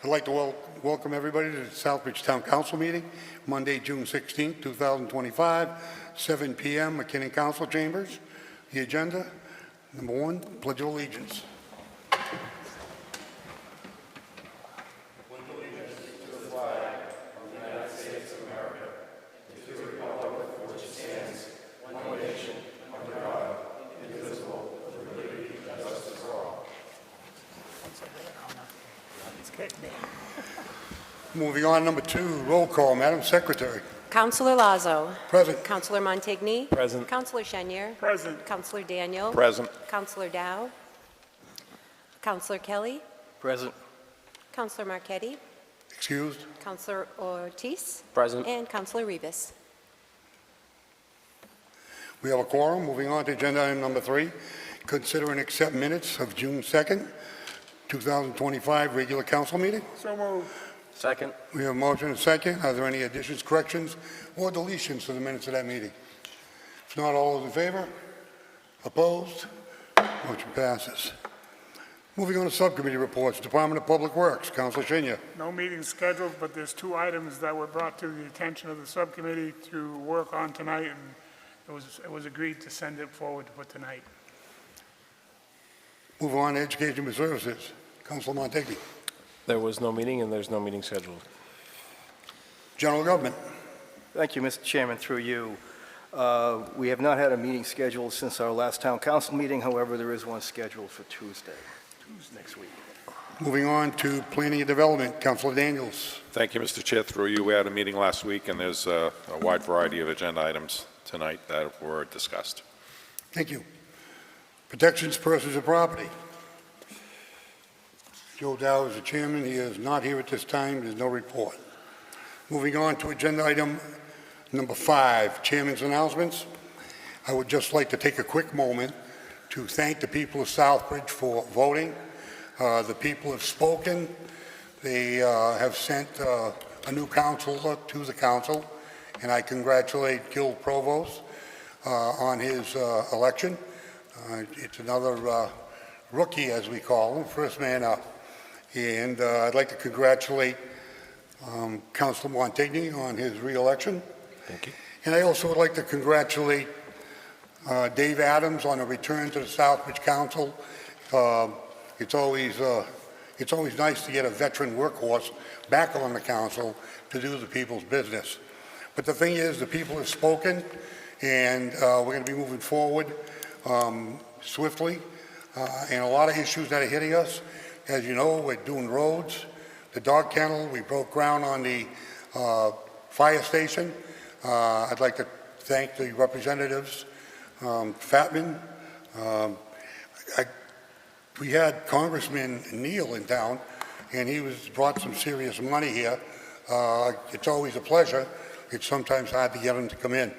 I'd like to welcome everybody to the Southbridge Town Council meeting, Monday, June 16, 2025, 7 p.m., McKinnon Council Chambers. The agenda, number 1, Pledge of Allegiance. Moving on, number 2, roll call. Madam Secretary. Councillor Lazo. Present. Councillor Montigny. Present. Councillor Chenier. Present. Councillor Daniel. Present. Councillor Dow. Councillor Kelly. Present. Councillor Marchetti. Excused. Councillor Ortiz. Present. And Councillor Rivas. We have a quorum. Moving on to agenda item number 3, consider and accept minutes of June 2nd, 2025 regular council meeting. So moved. Second. We have a motion and a second. Are there any additions, corrections, or deletions to the minutes of that meeting? If not, all those in favor? Opposed? Motion passes. Moving on to subcommittee reports. Department of Public Works, Councilor Chenier. No meeting scheduled, but there's 2 items that were brought to the attention of the subcommittee to work on tonight, and it was agreed to send it forward for tonight. Move on to Education and Services, Councilor Montegni. There was no meeting and there's no meeting scheduled. General Government. Thank you, Mr. Chairman. Through you. We have not had a meeting scheduled since our last town council meeting. However, there is one scheduled for Tuesday next week. Moving on to Planning and Development, Councilor Daniels. Thank you, Mr. Chair. Through you, we had a meeting last week, and there's a wide variety of agenda items tonight that were discussed. Thank you. Protections, Persons, and Property. Joe Dow is the chairman. He is not here at this time. There's no report. Moving on to agenda item number 5, Chairman's announcements. I would just like to take a quick moment to thank the people of Southbridge for voting. The people have spoken. They have sent a new councilor to the council, and I congratulate Gil Provost on his election. It's another rookie, as we call him, first man up. And I'd like to congratulate Councilor Montigny on his re-election. Thank you. And I also would like to congratulate Dave Adams on a return to the Southbridge Council. It's always nice to get a veteran workhorse back on the council to do the people's business. But the thing is, the people have spoken, and we're going to be moving forward swiftly. And a lot of issues that are hitting us. As you know, we're doing roads, the dog kennel. We broke ground on the fire station. I'd like to thank the representatives, Fatman. We had Congressman Neal in town, and he brought some serious money here. It's always a pleasure. It's sometimes hard to get him to come in.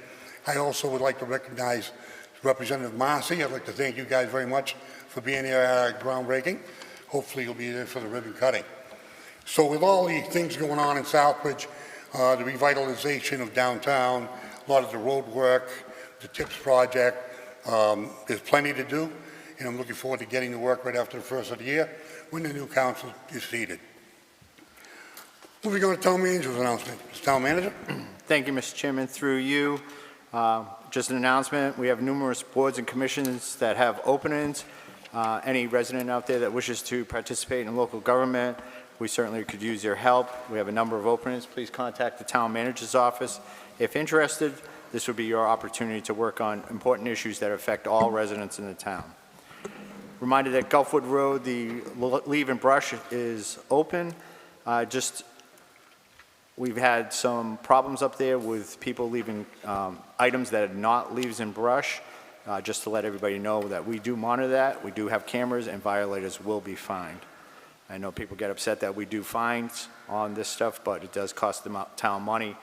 I also would like to recognize Representative Marcy. I'd like to thank you guys very much for being here at our groundbreaking. Hopefully you'll be there for the ribbon cutting. So with all the things going on in Southbridge, the revitalization of downtown, a lot of the road work, the TIPS project, there's plenty to do, and I'm looking forward to getting to work right after the first of the year when the new council is seated. Moving on to Town Manager's announcement. Mr. Town Manager. Thank you, Mr. Chairman. Through you, just an announcement. We have numerous boards and commissions that have openings. Any resident out there that wishes to participate in local government, we certainly could use your help. We have a number of openings. Please contact the town manager's office. If interested, this would be your opportunity to work on important issues that affect all residents in the town. Reminder that Gulfwood Road, the leave and brush is open. We've had some problems up there with people leaving items that are not leaves and brush. Just to let everybody know that we do monitor that. We do have cameras, and violators will be fined. I know people get upset that we do fines on this stuff, but it does cost the town money,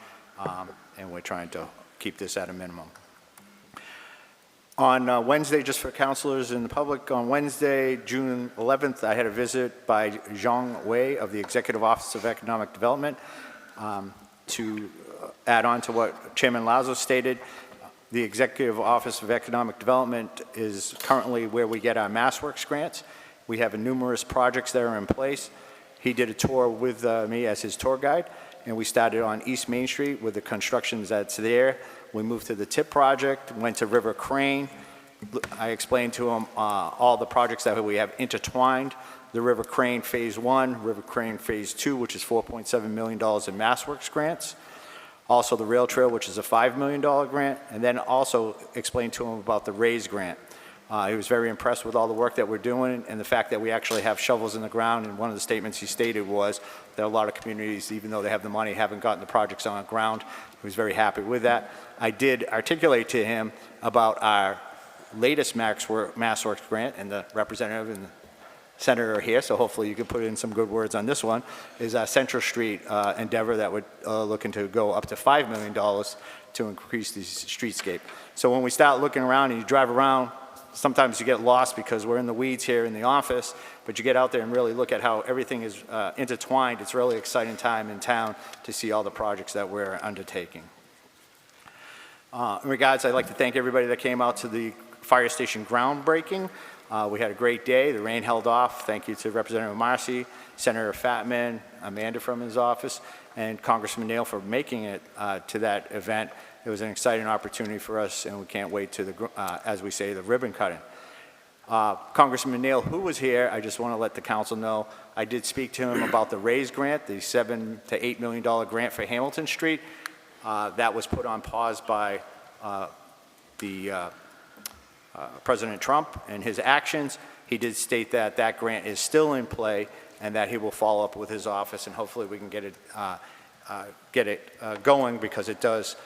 and we're trying to keep this at a minimum. On Wednesday, just for councilors and the public, on Wednesday, June 11th, I had a visit by Zhang Wei of the Executive Office of Economic Development. To add on to what Chairman Lazo stated, the Executive Office of Economic Development is currently where we get our MassWorks grants. We have numerous projects that are in place. He did a tour with me as his tour guide, and we started on East Main Street with the constructions that's there. We moved to the TIP project, went to River Crane. I explained to him all the projects that we have intertwined. The River Crane Phase 1, River Crane Phase 2, which is $4.7 million in MassWorks grants. Also the rail trail, which is a $5 million grant, and then also explained to him about the RAISE grant. He was very impressed with all the work that we're doing and the fact that we actually have shovels in the ground, and one of the statements he stated was that a lot of communities, even though they have the money, haven't gotten the projects on the ground. He was very happy with that. I did articulate to him about our latest MassWorks grant, and the representative and the senator are here, so hopefully you can put in some good words on this one, is a Central Street endeavor that would looking to go up to $5 million to increase the streetscape. So when we start looking around and you drive around, sometimes you get lost because we're in the weeds here in the office, but you get out there and really look at how everything is intertwined. It's a really exciting time in town to see all the projects that we're undertaking. In regards, I'd like to thank everybody that came out to the fire station groundbreaking. We had a great day. The rain held off. Thank you to Representative Marcy, Senator Fatman, Amanda from his office, and Congressman Nail for making it to that event. It was an exciting opportunity for us, and we can't wait to the, as we say, the ribbon cutting. Congressman Nail, who was here, I just want to let the council know, I did speak to him about the RAISE grant, the $7 to $8 million grant for Hamilton Street. That was put on pause by President Trump and his actions. He did state that that grant is still in play and that he will follow up with his office, and hopefully we can get it going, because it does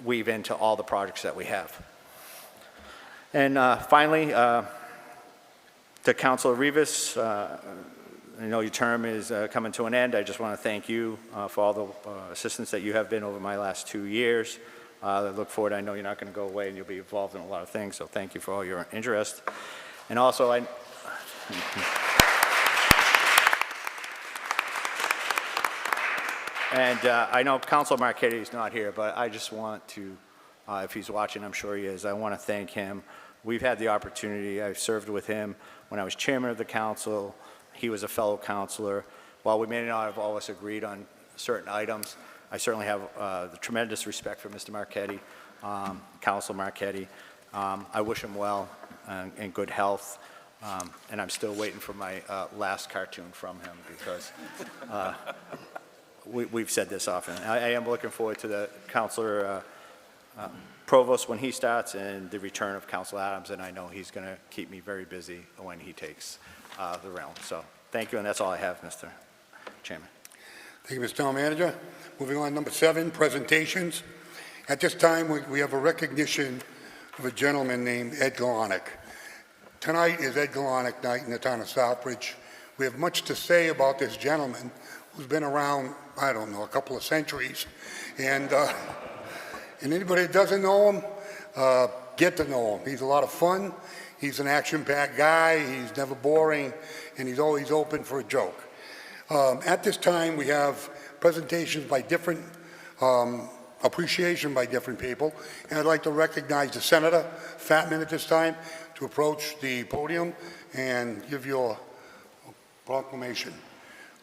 weave into all the projects that we have. And finally, to Councilor Rivas, I know your term is coming to an end. I just want to thank you for all the assistance that you have been over my last 2 years. I look forward. I know you're not going to go away, and you'll be involved in a lot of things, so thank you for all your interest. And also, I know Councilor Marchetti is not here, but I just want to, if he's watching, I'm sure he is, I want to thank him. We've had the opportunity. I've served with him when I was chairman of the council. He was a fellow councilor. While we may not have always agreed on certain items, I certainly have the tremendous respect for Mr. Marchetti, Councilor Marchetti. I wish him well and good health, and I'm still waiting for my last cartoon from him, because we've said this often. I am looking forward to the Councilor Provost when he starts, and the return of Councilor Adams, and I know he's going to keep me very busy when he takes the realm. So thank you, and that's all I have, Mr. Chairman. Thank you, Mr. Town Manager. Moving on, number 7, presentations. At this time, we have a recognition of a gentleman named Ed Galonick. Tonight is Ed Galonick night in the town of Southbridge. We have much to say about this gentleman who's been around, I don't know, a couple of centuries. And anybody that doesn't know him, get to know him. He's a lot of fun. He's an action-packed guy. He's never boring, and he's always open for a joke. At this time, we have presentations by different, appreciation by different people, and I'd like to recognize the Senator Fatman at this time to approach the podium and give your proclamation.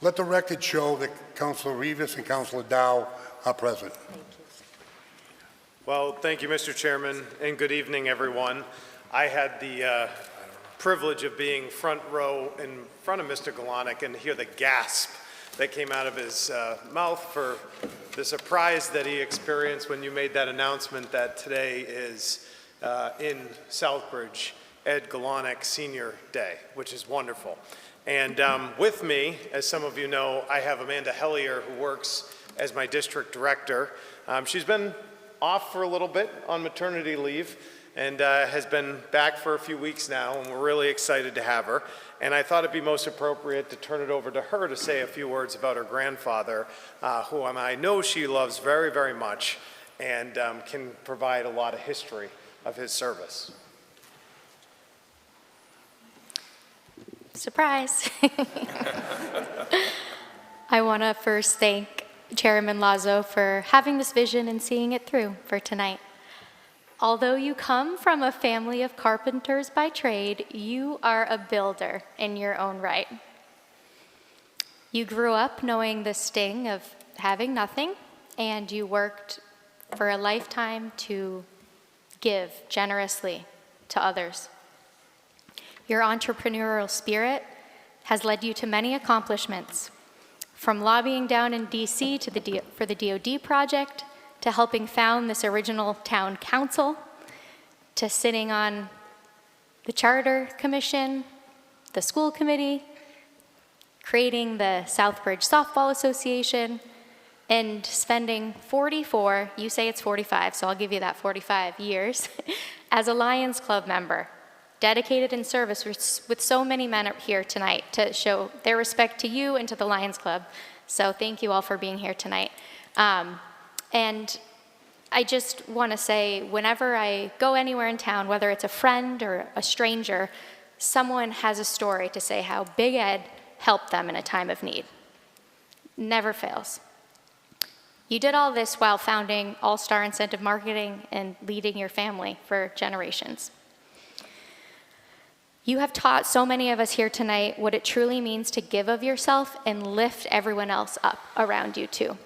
Let the record show that Councilor Rivas and Councilor Dow are present. Thank you. Well, thank you, Mr. Chairman, and good evening, everyone. I had the privilege of being front row in front of Mr. Galonick and hear the gasp that came out of his mouth for the surprise that he experienced when you made that announcement that today is in Southbridge, Ed Galonick Senior Day, which is wonderful. And with me, as some of you know, I have Amanda Hellier, who works as my district director. She's been off for a little bit on maternity leave, and has been back for a few weeks now, and we're really excited to have her. And I thought it'd be most appropriate to turn it over to her to say a few words about her grandfather, who I know she loves very, very much, and can provide a lot of history of his service. Surprise. I want to first thank Chairman Lazo for having this vision and seeing it through for tonight. Although you come from a family of carpenters by trade, you are a builder in your own right. You grew up knowing the sting of having nothing, and you worked for a lifetime to give generously to others. Your entrepreneurial spirit has led you to many accomplishments, from lobbying down in DC for the DoD project, to helping found this original town council, to sitting on the Charter Commission, the school committee, creating the Southbridge Softball Association, and spending 44, you say it's 45, so I'll give you that 45 years, as a Lions Club member, dedicated in service with so many men here tonight to show their respect to you and to the Lions Club. So thank you all for being here tonight. And I just want to say, whenever I go anywhere in town, whether it's a friend or a stranger, someone has a story to say how Big Ed helped them in a time of need. Never fails. You did all this while founding All-Star Incentive Marketing and leading your family for generations. You have taught so many of us here tonight what it truly means to give of yourself and lift everyone else up around you too.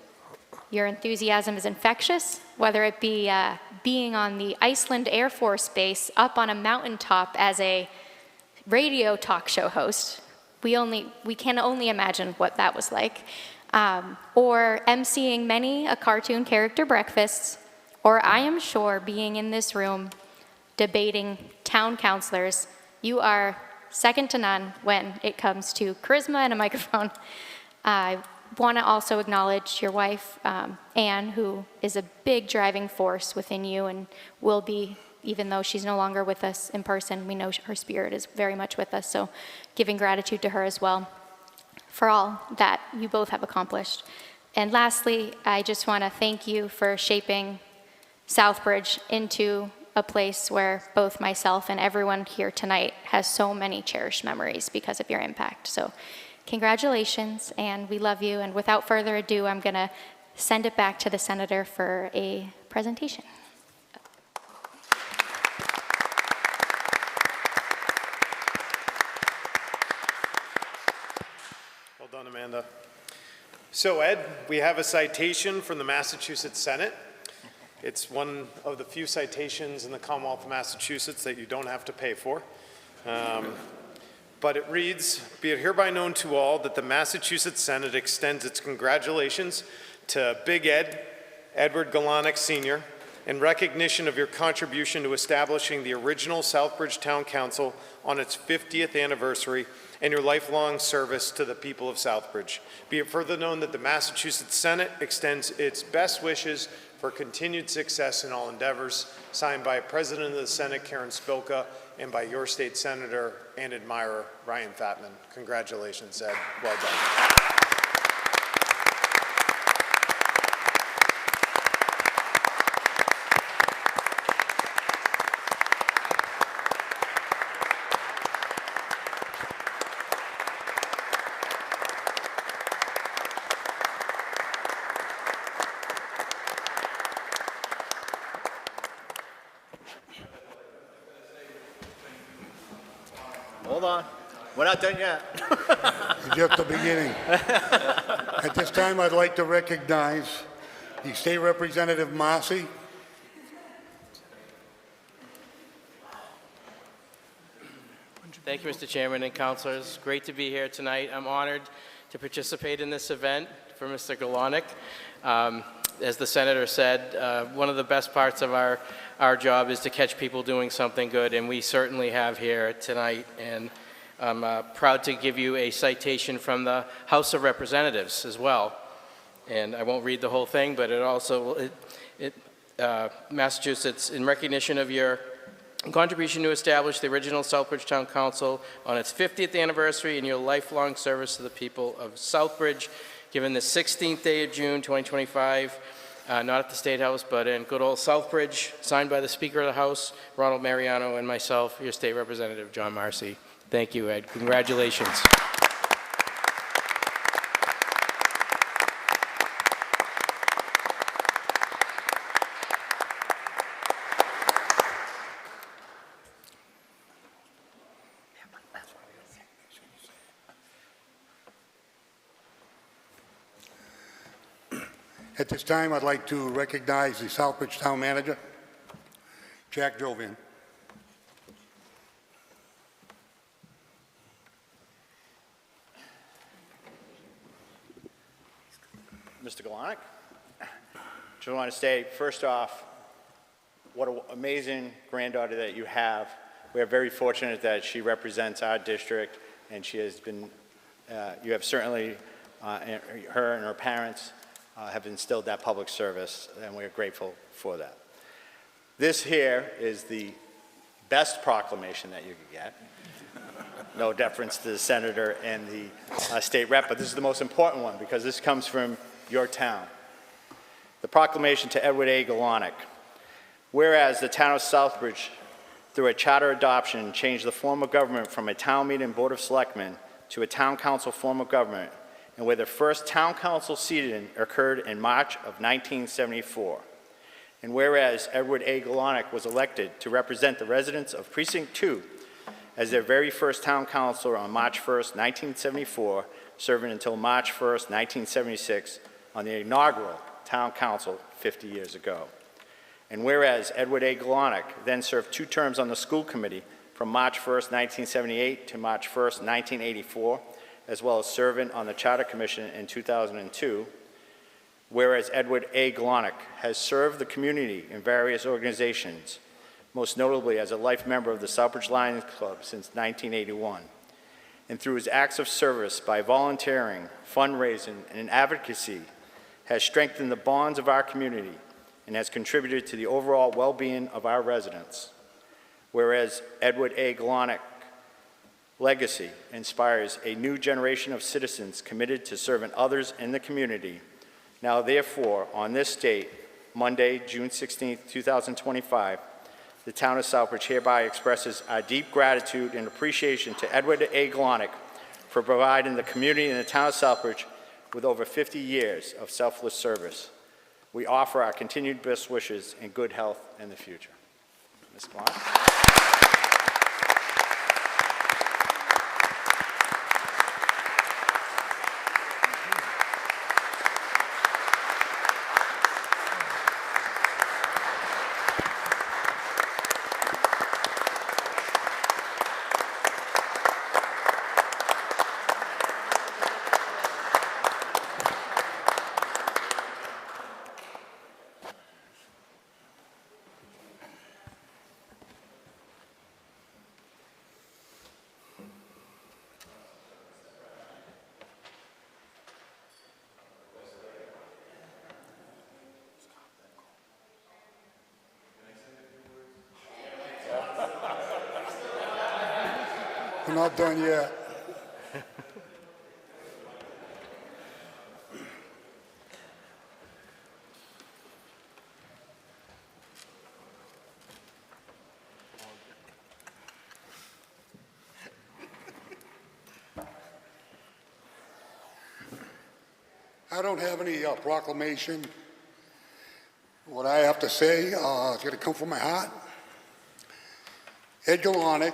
Your enthusiasm is infectious, whether it be being on the Iceland Air Force Base up on a mountaintop as a radio talk show host. We can only imagine what that was like. Or emceeing many a cartoon character breakfasts, or I am sure being in this room debating town councilors. You are second to none when it comes to charisma and a microphone. I want to also acknowledge your wife, Anne, who is a big driving force within you and will be, even though she's no longer with us in person, we know her spirit is very much with us, so giving gratitude to her as well for all that you both have accomplished. And lastly, I just want to thank you for shaping Southbridge into a place where both myself and everyone here tonight has so many cherished memories because of your impact. So congratulations, and we love you. And without further ado, I'm going to send it back to the senator for a presentation. Well done, Amanda. So, Ed, we have a citation from the Massachusetts Senate. It's one of the few citations in the Commonwealth of Massachusetts that you don't have to pay for. But it reads, "Be it hereby known to all that the Massachusetts Senate extends its congratulations to Big Ed, Edward Galonick Sr., in recognition of your contribution to establishing the original Southbridge Town Council on its 50th anniversary and your lifelong service to the people of Southbridge. Be it further known that the Massachusetts Senate extends its best wishes for continued success in all endeavors." Signed by President of the Senate, Karen Spilka, and by your state senator and admirer, Ryan Fatman. Congratulations, Ed. Well done. Hold on. We're not done yet. It's just the beginning. At this time, I'd like to recognize the State Representative Marcy. Thank you, Mr. Chairman and councilors. Great to be here tonight. I'm honored to participate in this event for Mr. Galonick. As the senator said, one of the best parts of our job is to catch people doing something good, and we certainly have here tonight. And I'm proud to give you a citation from the House of Representatives as well. And I won't read the whole thing, but it also, Massachusetts, in recognition of your contribution to establish the original Southbridge Town Council on its 50th anniversary and your lifelong service to the people of Southbridge, given the 16th day of June 2025, not at the State House, but in good old Southbridge, signed by the Speaker of the House, Ronald Mariano, and myself, your State Representative, John Marcy. Thank you, Ed. Congratulations. At this time, I'd like to recognize the Southbridge Town Manager, Jack Jovian. Mr. Galonic, just want to say, first off, what an amazing granddaughter that you have. We are very fortunate that she represents our district, and she has been, you have certainly, her and her parents have instilled that public service, and we are grateful for that. This here is the best proclamation that you could get. No deference to the senator and the state rep, but this is the most important one because this comes from your town. The proclamation to Edward A. Galonic. Whereas the town of Southbridge, through a charter adoption, changed the form of government from a town meeting board of selectmen to a town council form of government, and where the first town council seating occurred in March of 1974. And whereas Edward A. Galonic was elected to represent the residents of Precinct 2 as their very first town councilor on March 1st, 1974, serving until March 1st, 1976, on the inaugural town council 50 years ago. And whereas Edward A. Galonic then served 2 terms on the school committee from March 1st, 1978 to March 1st, 1984, as well as serving on the Charter Commission in 2002, whereas Edward A. Galonic has served the community in various organizations, most notably as a life member of the Southbridge Lions Club since 1981, and through his acts of service by volunteering, fundraising, and advocacy, has strengthened the bonds of our community and has contributed to the overall well-being of our residents. Whereas Edward A. Galonic legacy inspires a new generation of citizens committed to serving others in the community. Now, therefore, on this date, Monday, June 16, 2025, the town of Southbridge hereby expresses our deep gratitude and appreciation to Edward A. Galonic for providing the community in the town of Southbridge with over 50 years of selfless service. We offer our continued best wishes and good health in the future. Ms. Galonic. We're not done yet. I don't have any proclamation. What I have to say is going to come from my heart. Ed Galonic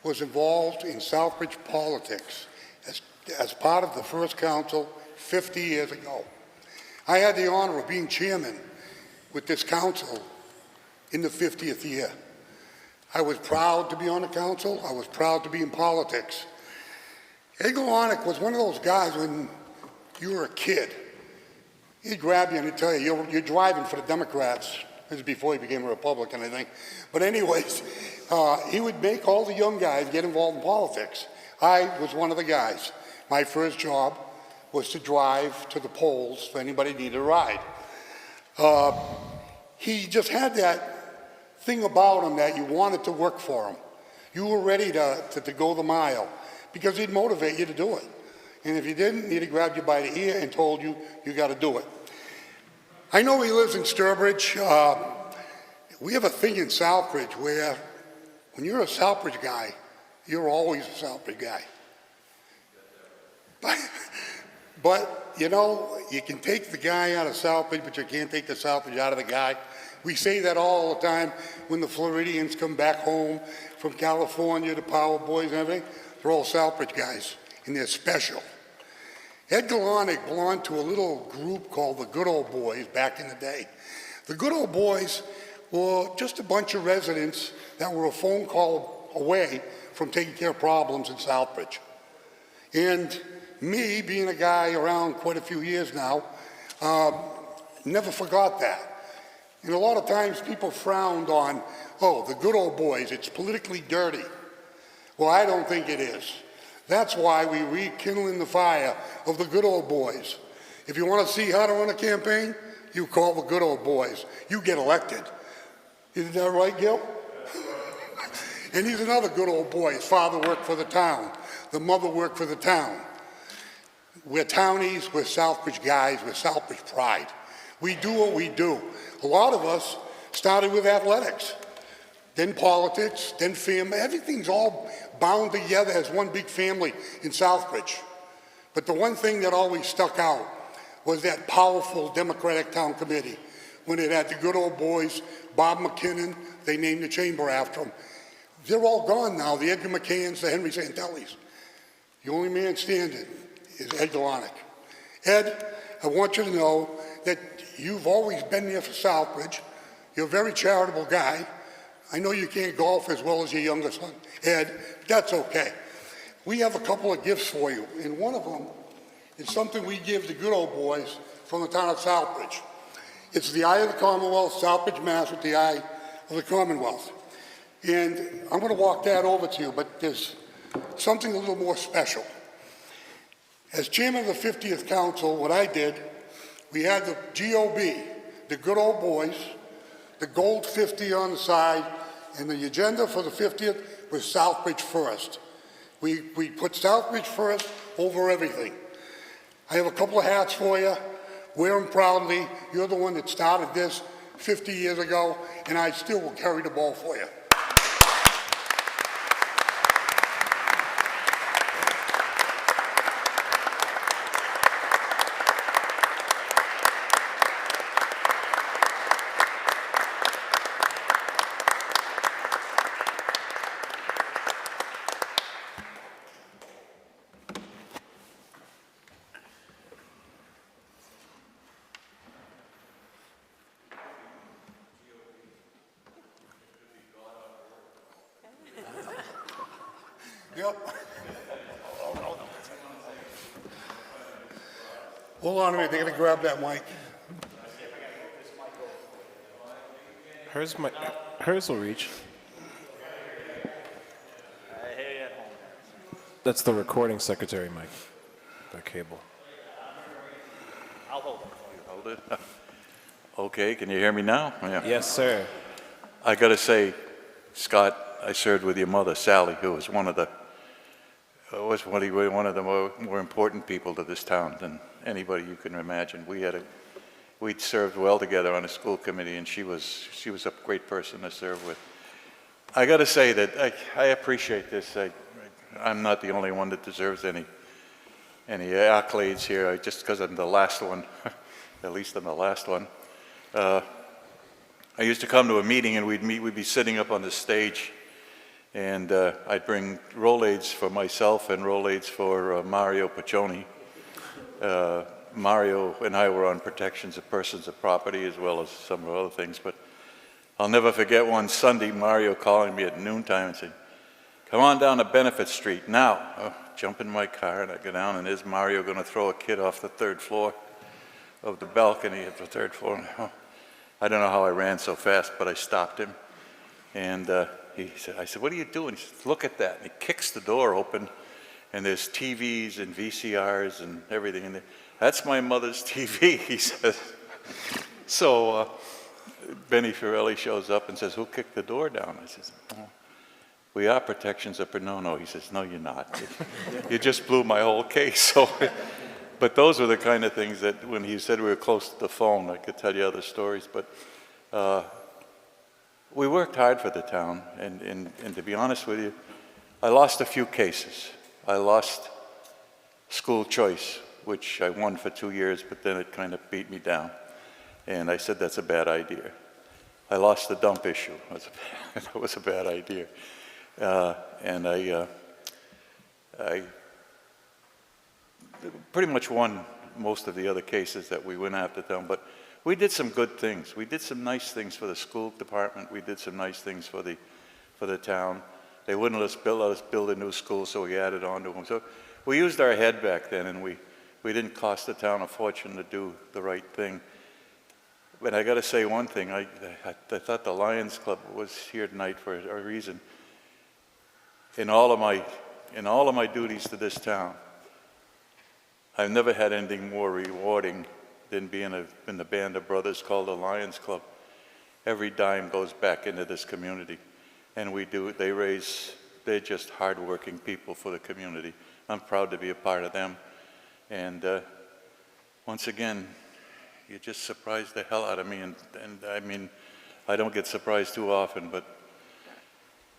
was involved in Southbridge politics as part of the first council 50 years ago. I had the honor of being chairman with this council in the 50th year. I was proud to be on the council. I was proud to be in politics. Ed Galonic was one of those guys when you were a kid. He'd grab you and he'd tell you, you're driving for the Democrats. This is before he became a Republican, I think. But anyways, he would make all the young guys get involved in politics. I was one of the guys. My first job was to drive to the polls if anybody needed a ride. He just had that thing about him that you wanted to work for him. You were ready to go the mile because he'd motivate you to do it. And if you didn't, he'd have grabbed you by the ear and told you, you got to do it. I know he lives in Sturbridge. We have a thing in Southbridge where when you're a Southbridge guy, you're always a Southbridge guy. But, you know, you can take the guy out of Southbridge, but you can't take the Southbridge out of the guy. We say that all the time when the Floridians come back home from California, the Power Boys and everything. They're all Southbridge guys, and they're special. Ed Galonic belonged to a little group called the Good Old Boys back in the day. The Good Old Boys were just a bunch of residents that were a phone call away from taking care of problems in Southbridge. And me, being a guy around quite a few years now, never forgot that. And a lot of times people frowned on, oh, the Good Old Boys, it's politically dirty. Well, I don't think it is. That's why we rekindling the fire of the Good Old Boys. If you want to see how to run a campaign, you call the Good Old Boys. You get elected. Isn't that right, Gil? And he's another good old boy. His father worked for the town. The mother worked for the town. We're townies, we're Southbridge guys, we're Southbridge pride. We do what we do. A lot of us started with athletics, then politics, then family. Everything's all bound together as one big family in Southbridge. But the one thing that always stuck out was that powerful Democratic Town Committee. When it had the Good Old Boys, Bob McKinnon, they named the chamber after him. They're all gone now, the Edgar McCanns, the Henry Santellis. The only man standing is Ed Galonic. Ed, I want you to know that you've always been there for Southbridge. You're a very charitable guy. I know you can't golf as well as your younger son, Ed, but that's okay. We have a couple of gifts for you, and one of them is something we give the Good Old Boys from the town of Southbridge. It's the Eye of the Commonwealth, Southbridge, Mass, with the Eye of the Commonwealth. And I'm going to walk that over to you, but there's something a little more special. As chairman of the 50th Council, what I did, we had the GOB, the Good Old Boys, the gold 50 on the side, and the agenda for the 50th was Southbridge first. We put Southbridge first over everything. I have a couple of hats for you. Wear them proudly. You're the one that started this 50 years ago, and I still will carry the ball for you. Yep. Hold on a minute, they're gonna grab that mic. Hers will reach. That's the recording secretary mic, that cable. I'll hold it. Hold it. Okay, can you hear me now? Yeah. Yes, sir. I got to say, Scott, I served with your mother, Sally, who was one of the more important people to this town than anybody you can imagine. We'd served well together on a school committee, and she was a great person to serve with. I got to say that I appreciate this. I'm not the only one that deserves any accolades here, just because I'm the last one, at least I'm the last one. I used to come to a meeting and we'd be sitting up on the stage, and I'd bring Rolaids for myself and Rolaids for Mario Paccioni. Mario and I were on protections of persons of property as well as some other things, but I'll never forget one Sunday, Mario calling me at noontime and saying, "Come on down to Benefit Street now." Oh, jump in my car and I go down, and there's Mario going to throw a kid off the 3rd floor of the balcony at the 3rd floor. Oh, I don't know how I ran so fast, but I stopped him. And I said, "What are you doing?" He said, "Look at that." And he kicks the door open, and there's TVs and VCRs and everything in there. "That's my mother's TV," he says. So Benny Fiorelli shows up and says, "Who kicked the door down?" I says, "Oh, we are protections of..." "No." He says, "No, you're not. You just blew my whole case." So, but those were the kind of things that when he said we were close to the phone, I could tell you other stories. But we worked hard for the town, and to be honest with you, I lost a few cases. I lost school choice, which I won for 2 years, but then it kind of beat me down. And I said, that's a bad idea. I lost the dump issue. That was a bad idea. And pretty much won most of the other cases that we went after them, but we did some good things. We did some nice things for the school department. We did some nice things for the town. They wouldn't let us build a new school, so we added on to them. So we used our head back then, and we didn't cost the town a fortune to do the right thing. But I got to say one thing. I thought the Lions Club was here tonight for a reason. In all of my duties to this town, I've never had anything more rewarding than being in the band of brothers called the Lions Club. Every dime goes back into this community, and they're just hardworking people for the community. I'm proud to be a part of them, and once again, you just surprised the hell out of me, and I mean, I don't get surprised too often, but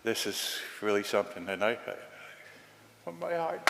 this is really something, and I from my heart.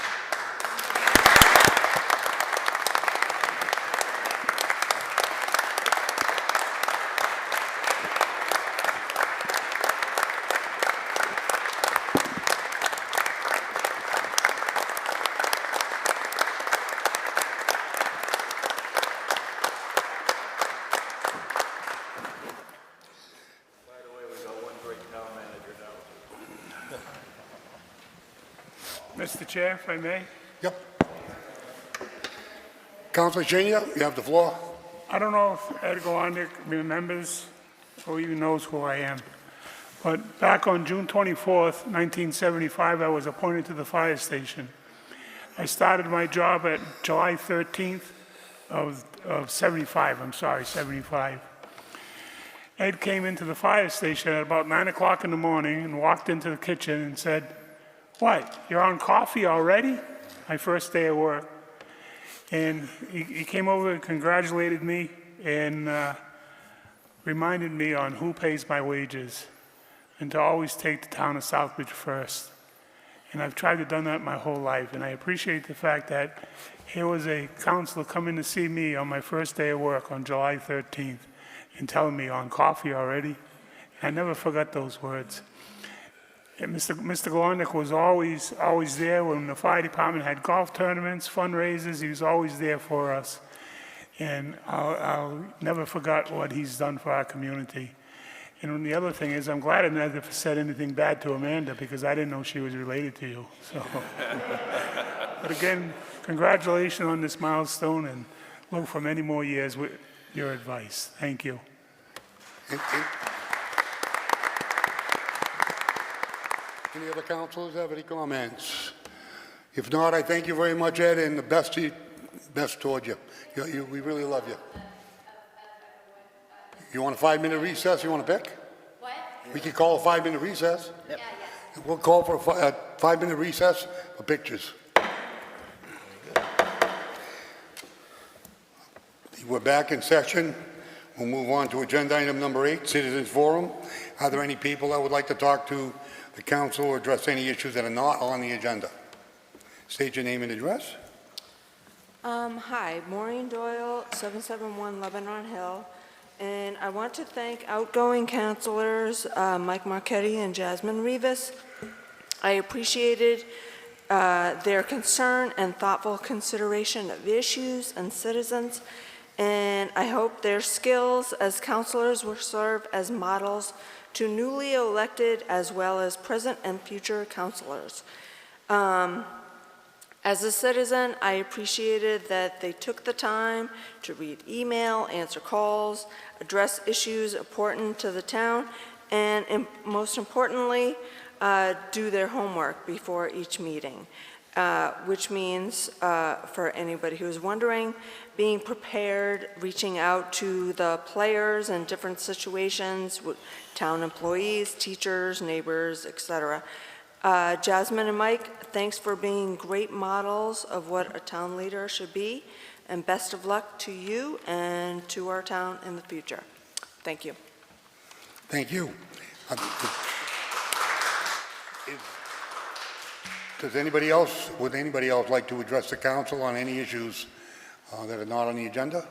Mr. Chair, if I may, Yep. Councilor Senior, you have the floor. I don't know if Ed Galondic remembers or even knows who I am, but back on June 24th, 1975, I was appointed to the fire station. I started my job at July 13th of 75. Ed came into the fire station at about 9 o'clock in the morning and walked into the kitchen and said, "What, you're on coffee already?" My first day of work. And he came over and congratulated me and reminded me on who pays my wages and to always take the town of Southbridge first. And I've tried to do that my whole life, and I appreciate the fact that here was a counselor coming to see me on my first day of work on July 13th and telling me, "On coffee already?" I never forgot those words. And Mr. Galondic was always there when the fire department had golf tournaments, fundraisers. He was always there for us. And I'll never forget what he's done for our community. And the other thing is, I'm glad I never said anything bad to Amanda because I didn't know she was related to you. So, but again, congratulations on this milestone and look for many more years with your advice. Thank you. Any other councilors have any comments? If not, I thank you very much, Ed, and the best toward you. We really love you. You want a 5-minute recess you want to pick? What? We could call a 5-minute recess. Yeah, yes. We'll call for a 5-minute recess for pictures. We're back in session. We'll move on to agenda item number 8, Citizens Forum. Are there any people that would like to talk to the council or address any issues that are not on the agenda? State your name and address. Hi, Maureen Doyle, 771 Lebanon Hill, and I want to thank outgoing councilors Mike Marchetti and Jasmine Rivas. I appreciated their concern and thoughtful consideration of issues and citizens, and I hope their skills as councilors will serve as models to newly elected as well as present and future councilors. As a citizen, I appreciated that they took the time to read email, answer calls, address issues important to the town, and most importantly, do their homework before each meeting, which means, for anybody who's wondering, being prepared, reaching out to the players in different situations, with town employees, teachers, neighbors, etc. Jasmine and Mike, thanks for being great models of what a town leader should be, and best of luck to you and to our town in the future. Thank you. Thank you. Would anybody else like to address the council on any issues that are not on the agenda?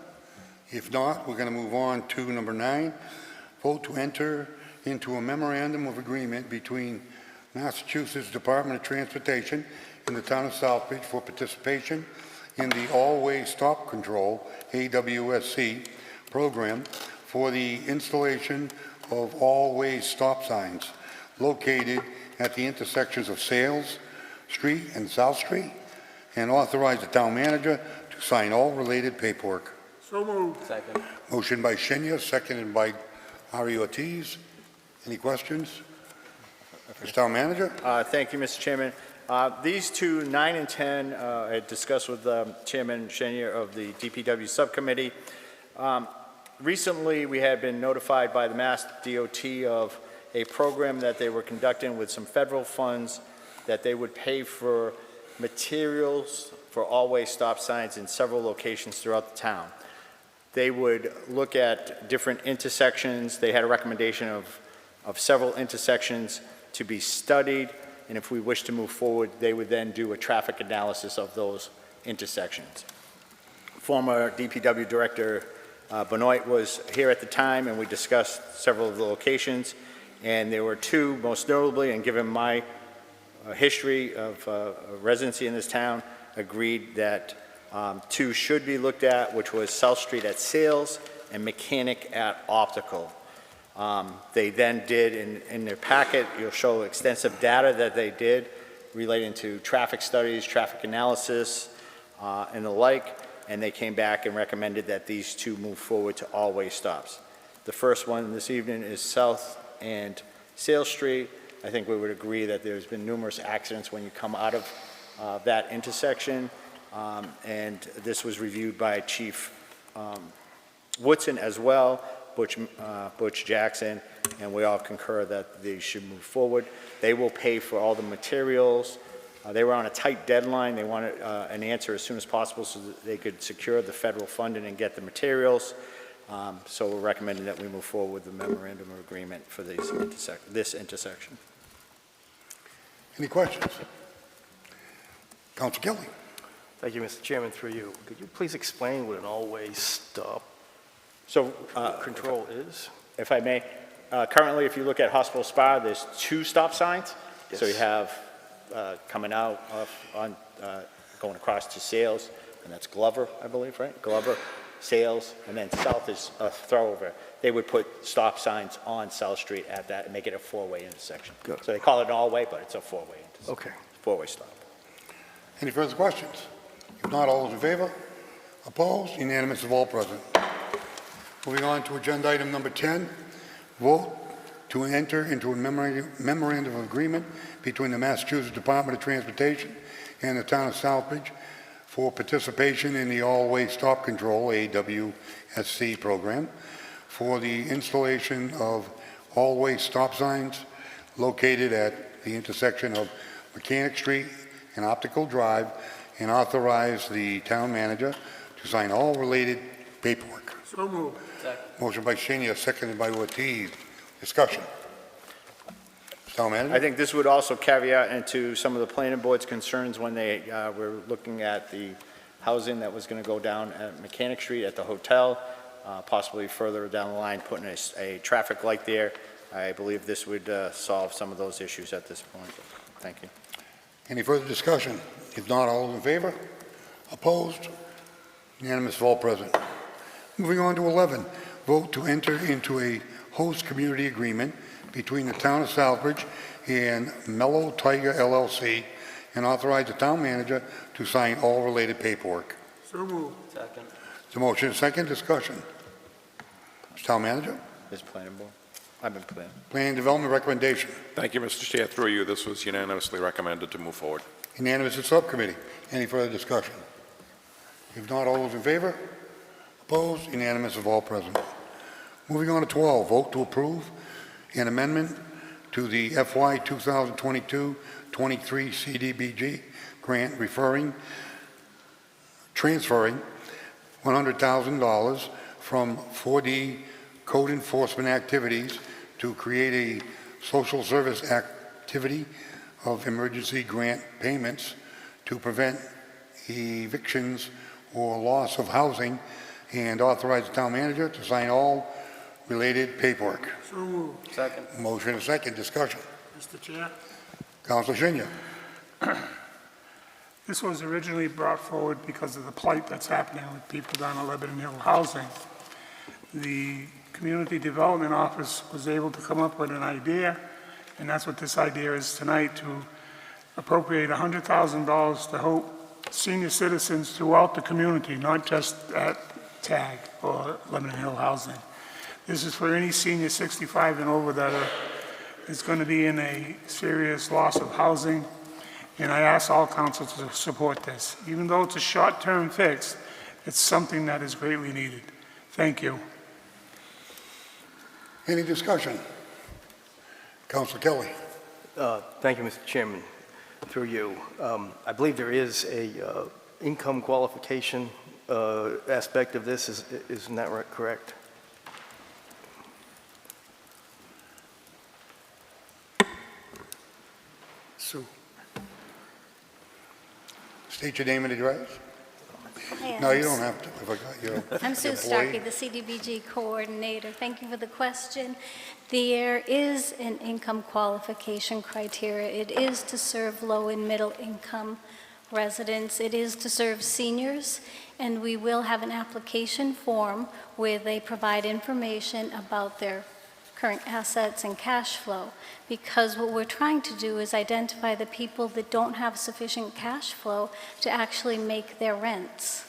If not, we're going to move on to number 9, vote to enter into a memorandum of agreement between Massachusetts Department of Transportation and the town of Southbridge for participation in the All-Way Stop Control, AWSC, program for the installation of all-way stop signs located at the intersections of Sales Street and South Street, and authorize the town manager to sign all related paperwork. So moved. Second. Motion by Shinya, seconded by Ari Ortiz. Any questions? Mr. Town Manager? Thank you, Mr. Chairman. These two, 9 and 10, I discussed with Chairman Shenier of the DPW Subcommittee. Recently, we had been notified by the Mass DOT of a program that they were conducting with some federal funds that they would pay for materials for all-way stop signs in several locations throughout the town. They would look at different intersections. They had a recommendation of several intersections to be studied, and if we wish to move forward, they would then do a traffic analysis of those intersections. Former DPW Director Benoit was here at the time, and we discussed several of the locations, and there were two, most notably, and given my history of residency in this town, agreed that two should be looked at, which was South Street at Sales and Mechanic at Optical. They then did, in their packet, you'll show extensive data that they did relating to traffic studies, traffic analysis, and the like, and they came back and recommended that these two move forward to all-way stops. The first one this evening is South and Sales Street. I think we would agree that there's been numerous accidents when you come out of that intersection, and this was reviewed by Chief Woodson as well, Butch Jackson, and we all concur that they should move forward. They will pay for all the materials. They were on a tight deadline. They wanted an answer as soon as possible so that they could secure the federal funding and get the materials. So we're recommending that we move forward with the memorandum of agreement for this intersection. Any questions? Council Kelly? Thank you, Mr. Chairman, through you. Could you please explain what an all-way stop So, control is? if I may, currently, if you look at Hospital Spa, there's two stop signs. So you Yes. have coming out going across to Sales, and that's Glover, I believe, right? Glover, Sales, and then south is Throwover. They would put stop signs on South Street at that and make it a four-way intersection. Good. So they call it an all-way, but it's a four-way intersection. Okay. Four-way stop. Any further questions? If not, all those in favor? Opposed? Unanimous of all present. Moving on to agenda item number 10, vote to enter into a memorandum of agreement between the Massachusetts Department of Transportation and the town of Southbridge for participation in the All-Way Stop Control, AWSC program, for the installation of all-way stop signs located at the intersection of Mechanic Street and Optical Drive, and authorize the town manager to sign all related paperwork. So moved. Motion by Shinya, seconded by Ortiz. Discussion. Town manager? I think this would also caveat into some of the planning board's concerns when they were looking at the housing that was going to go down at Mechanic Street at the hotel, possibly further down the line, putting a traffic light there. I believe this would solve some of those issues at this point. Thank you. Any further discussion? If not, all those in favor? Opposed? Unanimous of all present. Moving on to 11, vote to enter into a host community agreement between the town of Southbridge and Mellow Tiger LLC, and authorize the town manager to sign all related paperwork. So moved. Second. The motion is second. Discussion. Mr. Town manager? This planning board. I've been planning. Planning and Development recommendation. Thank you, Mr. Chair. Through you, this was unanimously recommended to move forward. Unanimous of subcommittee. Any further discussion? If not, all those in favor? Opposed? Unanimous of all present. Moving on to 12, vote to approve an amendment to the FY 2022-23 CDBG grant transferring $100,000 from 4D code enforcement activities to create a social service activity of emergency grant payments to prevent evictions or loss of housing, and authorize the town manager to sign all related paperwork. So moved. Second. Motion and second. Discussion. Mr. Chair, Councilor Shinya. This was originally brought forward because of the plight that's happening with people down at Lebanon Hill Housing. The Community Development Office was able to come up with an idea, and that's what this idea is tonight, to appropriate $100,000 to help senior citizens throughout the community, not just at TAG or Lebanon Hill Housing. This is for any senior 65 and over that is going to be in a serious loss of housing, and I ask all council to support this. Even though it's a short-term fix, it's something that is greatly needed. Thank you. Any discussion? Councilor Kelly. Thank you, Mr. Chairman. Through you, I believe there is a income qualification aspect of this. Isn't that correct? Sue. State your name and address. No, you don't have to. If I got your I'm Sue employee. Starkey, the CDBG coordinator. Thank you for the question. There is an income qualification criteria. It is to serve low and middle income residents. It is to serve seniors, and we will have an application form where they provide information about their current assets and cash flow, because what we're trying to do is identify the people that don't have sufficient cash flow to actually make their rents.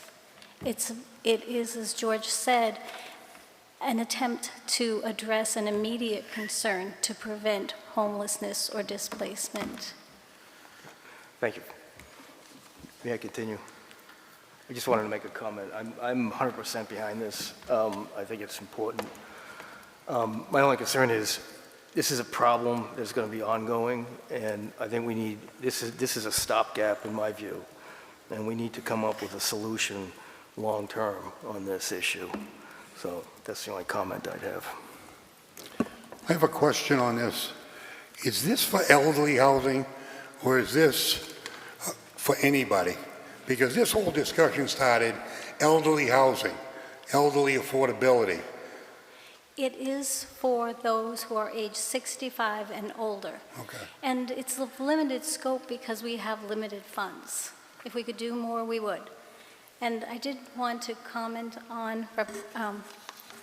It is, as George said, an attempt to address an immediate concern to prevent homelessness or displacement. Thank you. May I continue? I just wanted to make a comment. I'm 100% behind this. I think it's important. My only concern is this is a problem that's going to be ongoing, and I think we need, this is a stopgap in my view, and we need to come up with a solution long-term on this issue. So that's the only comment I'd have. I have a question on this. Is this for elderly housing, or is this for anybody? Because this whole discussion started elderly housing, elderly affordability. It is for those who are age 65 and older. Okay. And it's of limited scope because we have limited funds. If we could do more, we would. And I did want to comment on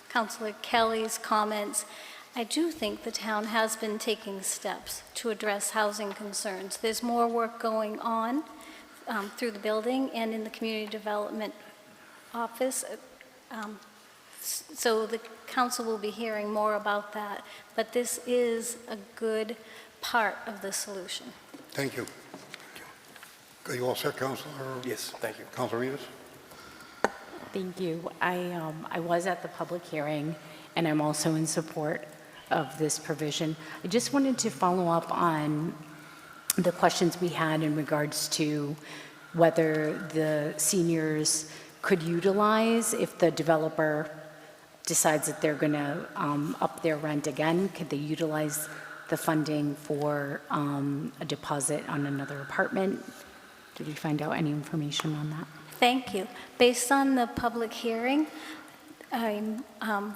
Councilor Kelly's comments. I do think the town has been taking steps to address housing concerns. There's more work going on through the building and in the community development office. So the council will be hearing more about that, but this is a good part of the solution. Thank you. Are you all set, Councilor? Yes, thank you. Councilor Rivas? Thank you. I was at the public hearing, and I'm also in support of this provision. I just wanted to follow up on the questions we had in regards to whether the seniors could utilize, if the developer decides that they're going to up their rent again, could they utilize the funding for a deposit on another apartment? Did you find out any information on that? Thank you. Based on the public hearing, I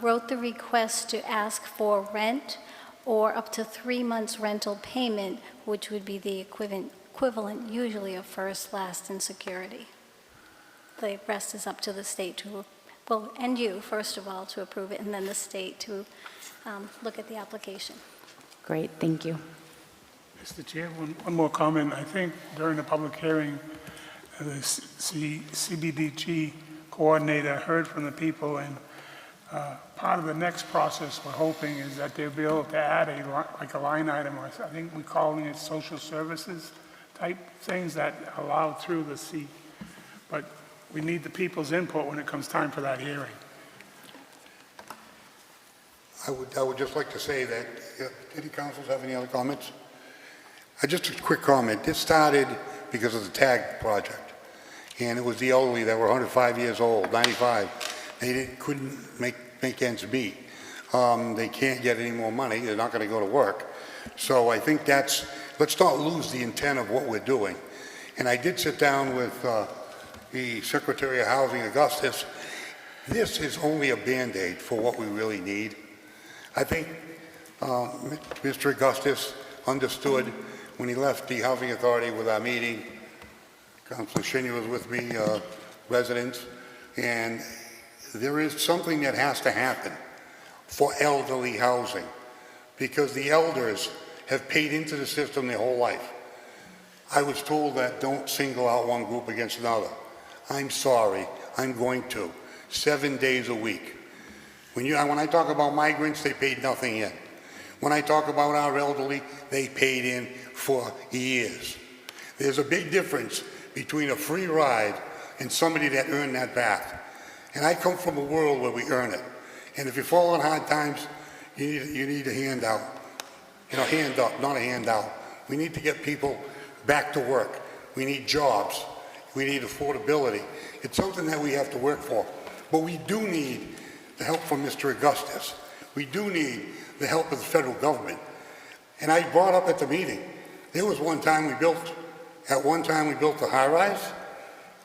wrote the request to ask for rent or up to 3 months rental payment, which would be the equivalent usually of first, last, and security. The rest is up to the state to, well, and you, first of all, to approve it, and then the state to look at the application. Great, thank you. Mr. Chair, one more comment. I think during the public hearing, the CBDG coordinator heard from the people, and part of the next process we're hoping is that they'll be able to add a line item, or I think we're calling it social services type things that allow through the C. But we need the people's input when it comes time for that hearing. I would just like to say that, any councils have any other comments? Just a quick comment. This started because of the TAG project. And it was the elderly that were 105 years old, 95. They couldn't make ends meet. They can't get any more money. They're not going to go to work. So I think let's not lose the intent of what we're doing. And I did sit down with the Secretary of Housing, Augustus. This is only a Band-Aid for what we really need. I think Mr. Augustus understood when he left the Housing Authority with our meeting Councilor Shin was with me, residents, and there is something that has to happen for elderly housing, because the elders have paid into the system their whole life. I was told that don't single out one group against another. I'm sorry, I'm going to. 7 days a week. When I talk about migrants, they paid nothing in. When I talk about our elderly, they paid in for years. There's a big difference between a free ride and somebody that earned that back. And I come from a world where we earn it. And if you fall on hard times, you need a handout. Hand up, not a handout. We need to get people back to work. We need jobs. We need affordability. It's something that we have to work for. But we do need the help from Mr. Augustus. We do need the help of the federal government. And I brought up at the meeting, there was one time we built the high-rise,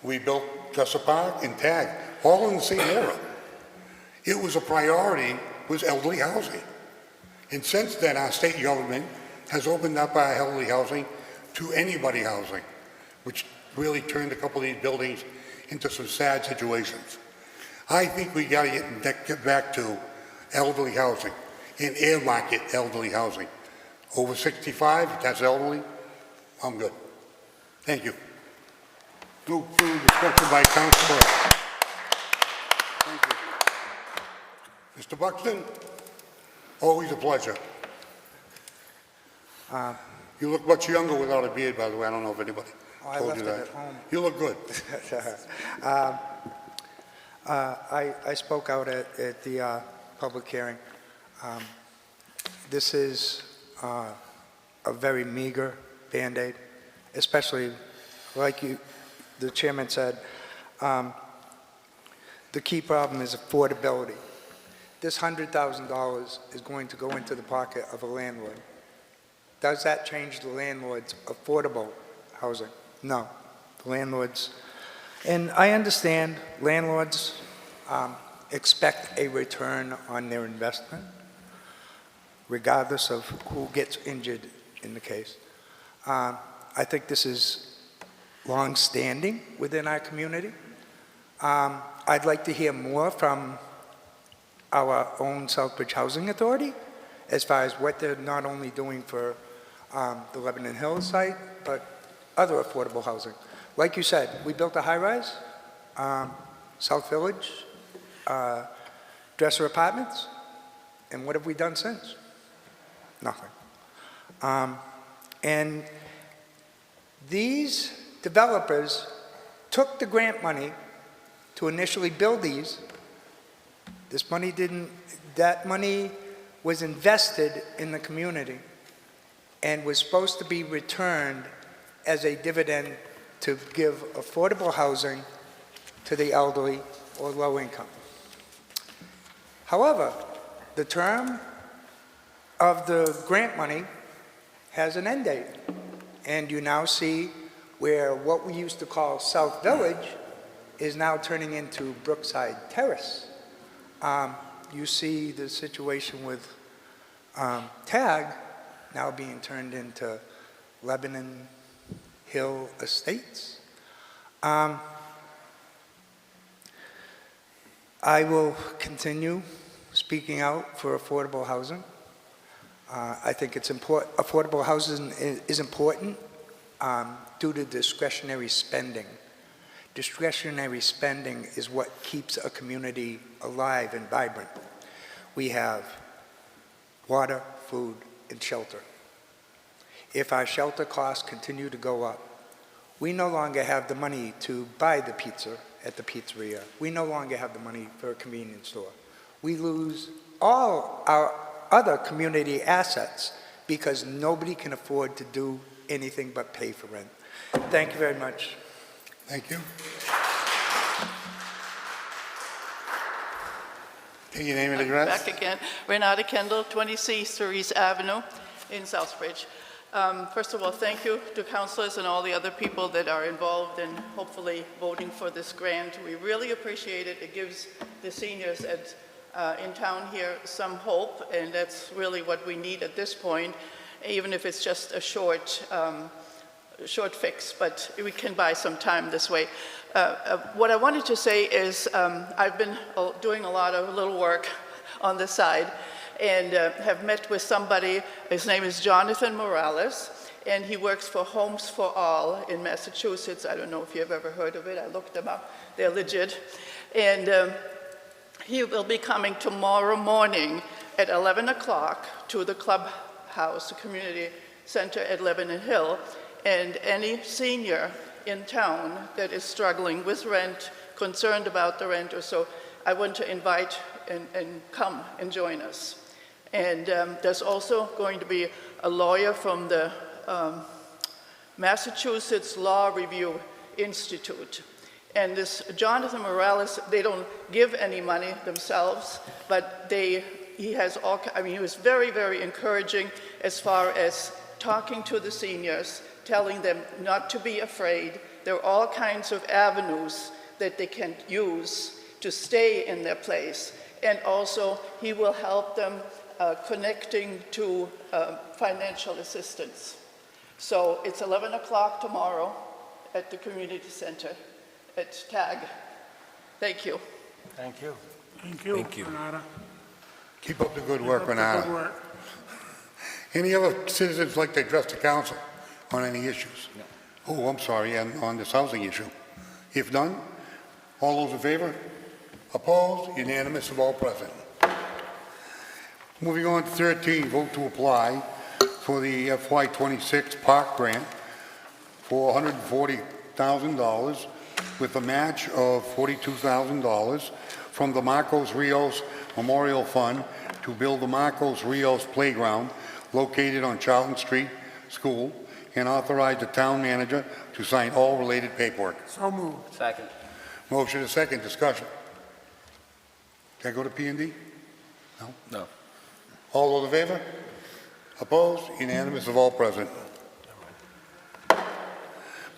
we built Jessup Park and TAG, all in the same era. It was a priority, was elderly housing. And since then, our state government has opened up our elderly housing to anybody housing, which really turned a couple of these buildings into some sad situations. I think we got to get back to elderly housing and air market elderly housing. Over 65, if that's elderly, I'm good. Thank you. No further discussion by Councilor. Thank you. Mr. Buxton, always a pleasure. You look much younger without a beard, by the way. I don't know if anybody told you that. I left it at home. You look good. I spoke out at the public hearing. This is a very meager Band-Aid, especially like the chairman said, the key problem is affordability. This $100,000 is going to go into the pocket of a landlord. Does that change the landlord's affordable housing? No. The landlords, and I understand landlords expect a return on their investment, regardless of who gets injured in the case. I think this is long-standing within our community. I'd like to hear more from our own Southbridge Housing Authority as far as what they're not only doing for the Lebanon Hills site, but other affordable housing. Like you said, we built a high-rise, South Village, Dresser Apartments, and what have we done since? Nothing. And these developers took the grant money to initially build these. This money that money was invested in the community and was supposed to be returned as a dividend to give affordable housing to the elderly or low income. However, the term of the grant money has an end date. And you now see where what we used to call South Village is now turning into Brookside Terrace. You see the situation with TAG now being turned into Lebanon Hill Estates. I will continue speaking out for affordable housing. I think it's important. Affordable housing is important due to discretionary spending. Discretionary spending is what keeps a community alive and vibrant. We have water, food, and shelter. If our shelter costs continue to go up, we no longer have the money to buy the pizza at the pizzeria. We no longer have the money for a convenience store. We lose all our other community assets because nobody can afford to do anything but pay for rent. Thank you very much. Thank you. Take your name and address. Back again. Renata Kendall, 20C Cerise Avenue in Southbridge. First of all, thank you to councilors and all the other people that are involved in hopefully voting for this grant. We really appreciate it. It gives the seniors in town here some hope, and that's really what we need at this point, even if it's just a short short fix, but we can buy some time this way. What I wanted to say is I've been doing a lot of little work on the side and have met with somebody. His name is Jonathan Morales, and he works for Homes for All in Massachusetts. I don't know if you've ever heard of it. I looked them up. They're legit. And he will be coming tomorrow morning at 11 o'clock to the clubhouse, the community center at Lebanon Hill. And any senior in town that is struggling with rent, concerned about the rent or so, I want to invite and come and join us. And there's also going to be a lawyer from the Massachusetts Law Review Institute. And this Jonathan Morales, they don't give any money themselves, but he was very, very encouraging as far as talking to the seniors, telling them not to be afraid. There are all kinds of avenues that they can use to stay in their place. And also, he will help them connecting to financial assistance. So it's 11 o'clock tomorrow at the community center at TAG. Thank you. Thank you. Thank you, Thank you. Renata. Keep up the good work, Keep up the good Renata. work. Any other citizens like to address the council on any issues? No. Oh, I'm sorry, and on this housing issue. If none, all those in favor? Opposed? Unanimous of all present. Moving on to 13, vote to apply for the FY26 park grant for $140,000 with a match of $42,000 from the Marcos Rios Memorial Fund to build the Marcos Rios Playground located on Charlton Street School, and authorize the town manager to sign all related paperwork. So moved. Second. Motion is second, discussion. Can I go to P&D? No? No. All those in favor? Opposed? Unanimous of all present.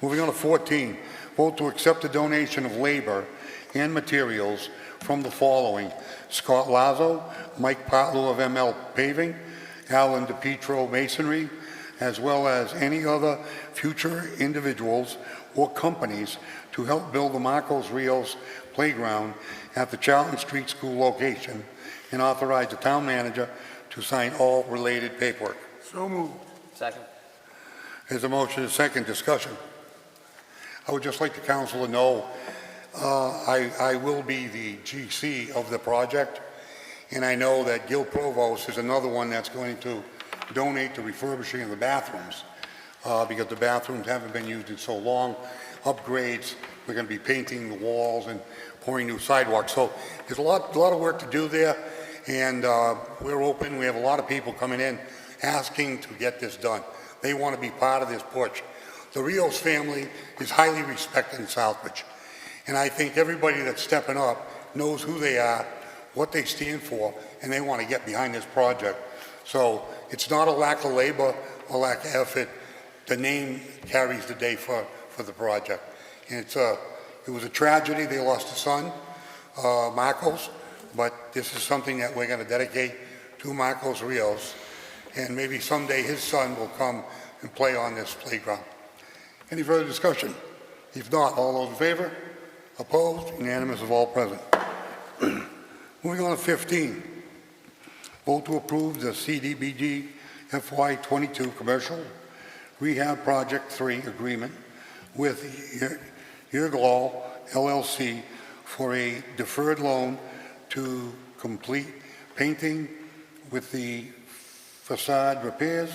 Moving on to 14, vote to accept the donation of labor and materials from the following: Scott Lazo, Mike Potlow of ML Paving, Alan DePietro Masonry, as well as any other future individuals or companies to help build the Marcos Rios Playground at the Charlton Street School location, and authorize the town manager to sign all related paperwork. So moved. Second. There's a motion and a second, discussion. I would just like the council to know I will be the GC of the project, and I know that Gil Provost is another one that's going to donate to refurbishing of the bathrooms because the bathrooms haven't been used in so long. Upgrades, we're going to be painting the walls and pouring new sidewalks. So there's a lot of work to do there, and we're open. We have a lot of people coming in asking to get this done. They want to be part of this push. The Rios family is highly respected in Southbridge, and I think everybody that's stepping up knows who they are, what they stand for, and they want to get behind this project. So it's not a lack of labor or lack of effort. The name carries the day for the project. And it was a tragedy. They lost a son, Marcos, but this is something that we're going to dedicate to Marcos Rios, and maybe someday his son will come and play on this playground. Any further discussion? If not, all those in favor? Opposed? Unanimous of all present. Moving on to 15. Vote to approve the CDBG FY22 Commercial Rehab Project 3 agreement with Yerglaw LLC for a deferred loan to complete painting with the facade repairs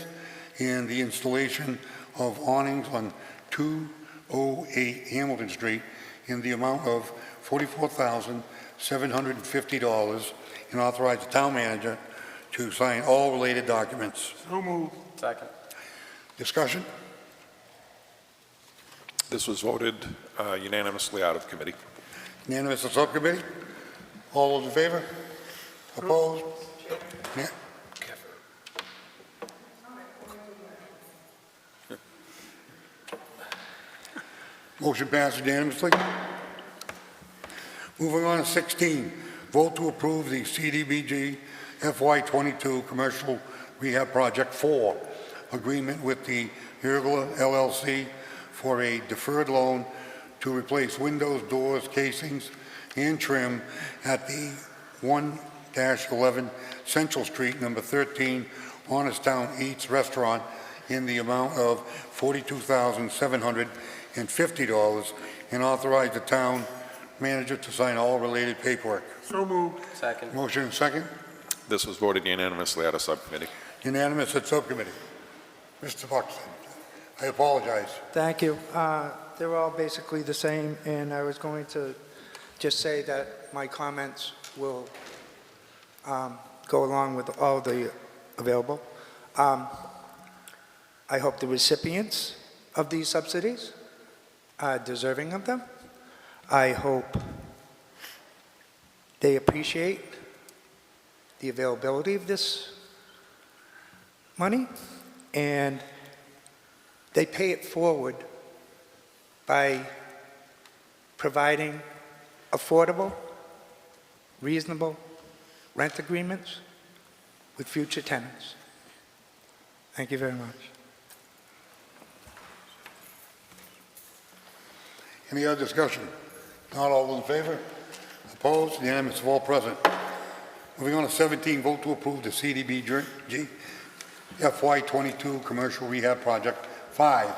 and the installation of awnings on 208 Hamilton Street in the amount of $44,750, and authorize the town manager to sign all related documents. So moved. Second. Discussion? This was voted unanimously out of committee. Unanimous of subcommittee? All those in favor? Opposed? Yeah. Motion passed unanimously. Moving on to 16, vote to approve the CDBG FY22 Commercial Rehab Project 4 agreement with the Yergla LLC for a deferred loan to replace windows, doors, casings, and trim at the 1-11 Central Street, number 13, Honest Town Eats Restaurant, in the amount of $42,750, and authorize the town manager to sign all related paperwork. So moved. Second. Motion and second. This was voted unanimously out of subcommittee. Unanimous at subcommittee. Mr. Buxton, I apologize. Thank you. They're all basically the same, and I was going to just say that my comments will go along with all the available. I hope the recipients of these subsidies are deserving of them. I hope they appreciate the availability of this money, and they pay it forward by providing affordable, reasonable rent agreements with future tenants. Thank you very much. Any other discussion? Not all in favor? Opposed? Unanimous of all present. Moving on to 17, vote to approve the CDBG FY22 Commercial Rehab Project 5